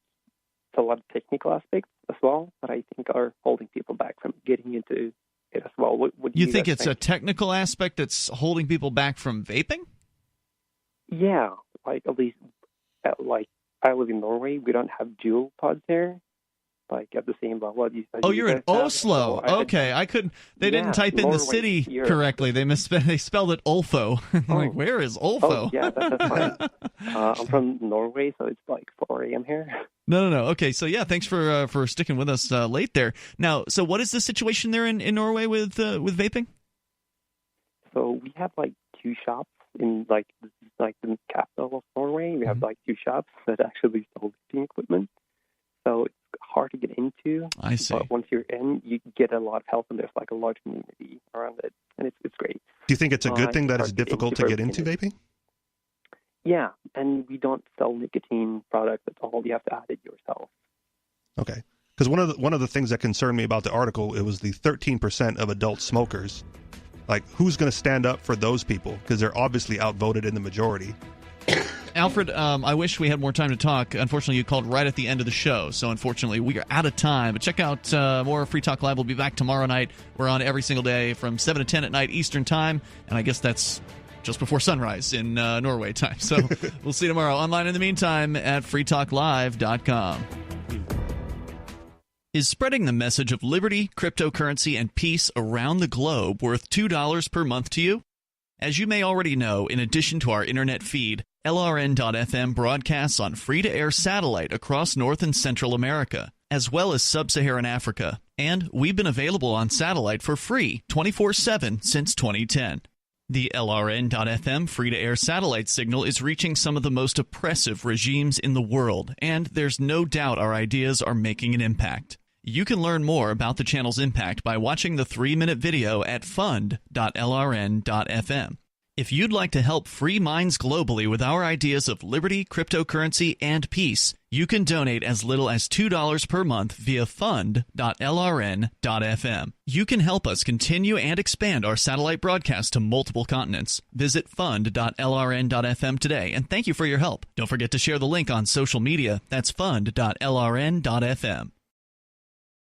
it's a lot of technical aspects as well that I think are holding people back from getting into it as well. What do you think it's a technical aspect that's holding people back from vaping? Yeah, like at least like I live in Norway. We don't have dual pods here, like at the same level as you're in Oslo. Okay, I couldn't. They didn't type in Norway, the city Europe. correctly. They spelled it Ulfo. Like, where is Ulfo? Oh, yeah, that's fine. I'm from Norway, so it's like 4 a.m. here. No. Okay, so yeah, thanks for sticking with us late there. Now, so what is the situation there in Norway with vaping? So we have like 2 shops in like the capital of Norway. We have like 2 shops that actually sell vaping equipment. So it's hard to get into. I see. But once you're in, you get a lot of help, and there's like a large community around it, and it's great. Do you think it's a good thing that it's difficult to get into vaping? Yeah, and we don't sell nicotine products at all. You have to add it yourself. Okay, because one of the things that concerned me about the article, it was the 13% of adult smokers. Like, who's going to stand up for those people? Because they're obviously outvoted in the majority. Alfred, I wish we had more time to talk. Unfortunately, you called right at the end of the show, so unfortunately, we are out of time. But check out more Free Talk Live. We'll be back tomorrow night. We're on every single day from 7 to 10 at night Eastern Time, and I guess that's just before sunrise in Norway time. So we'll see you tomorrow. Online in the meantime at freetalklive.com. Is spreading the message of liberty, cryptocurrency, and peace around the globe worth $2 per month to you? As you may already know, in addition to our internet feed, LRN.FM broadcasts on free-to-air satellite across North and Central America, as well as Sub-Saharan Africa. And we've been available on satellite for free 24/7 since 2010. The LRN.FM free-to-air satellite signal is reaching some of the most oppressive regimes in the world, and there's no doubt our ideas are making an impact. You can learn more about the channel's impact by watching the 3-minute video at fund.lrn.fm. If you'd like to help free minds globally with our ideas of liberty, cryptocurrency, and peace, you can donate as little as $2 per month via fund.lrn.fm. You can help us continue and expand our satellite broadcast to multiple continents. Visit fund.lrn.fm today, and thank you for your help. Don't forget to share the link on social media. That's fund.lrn.fm.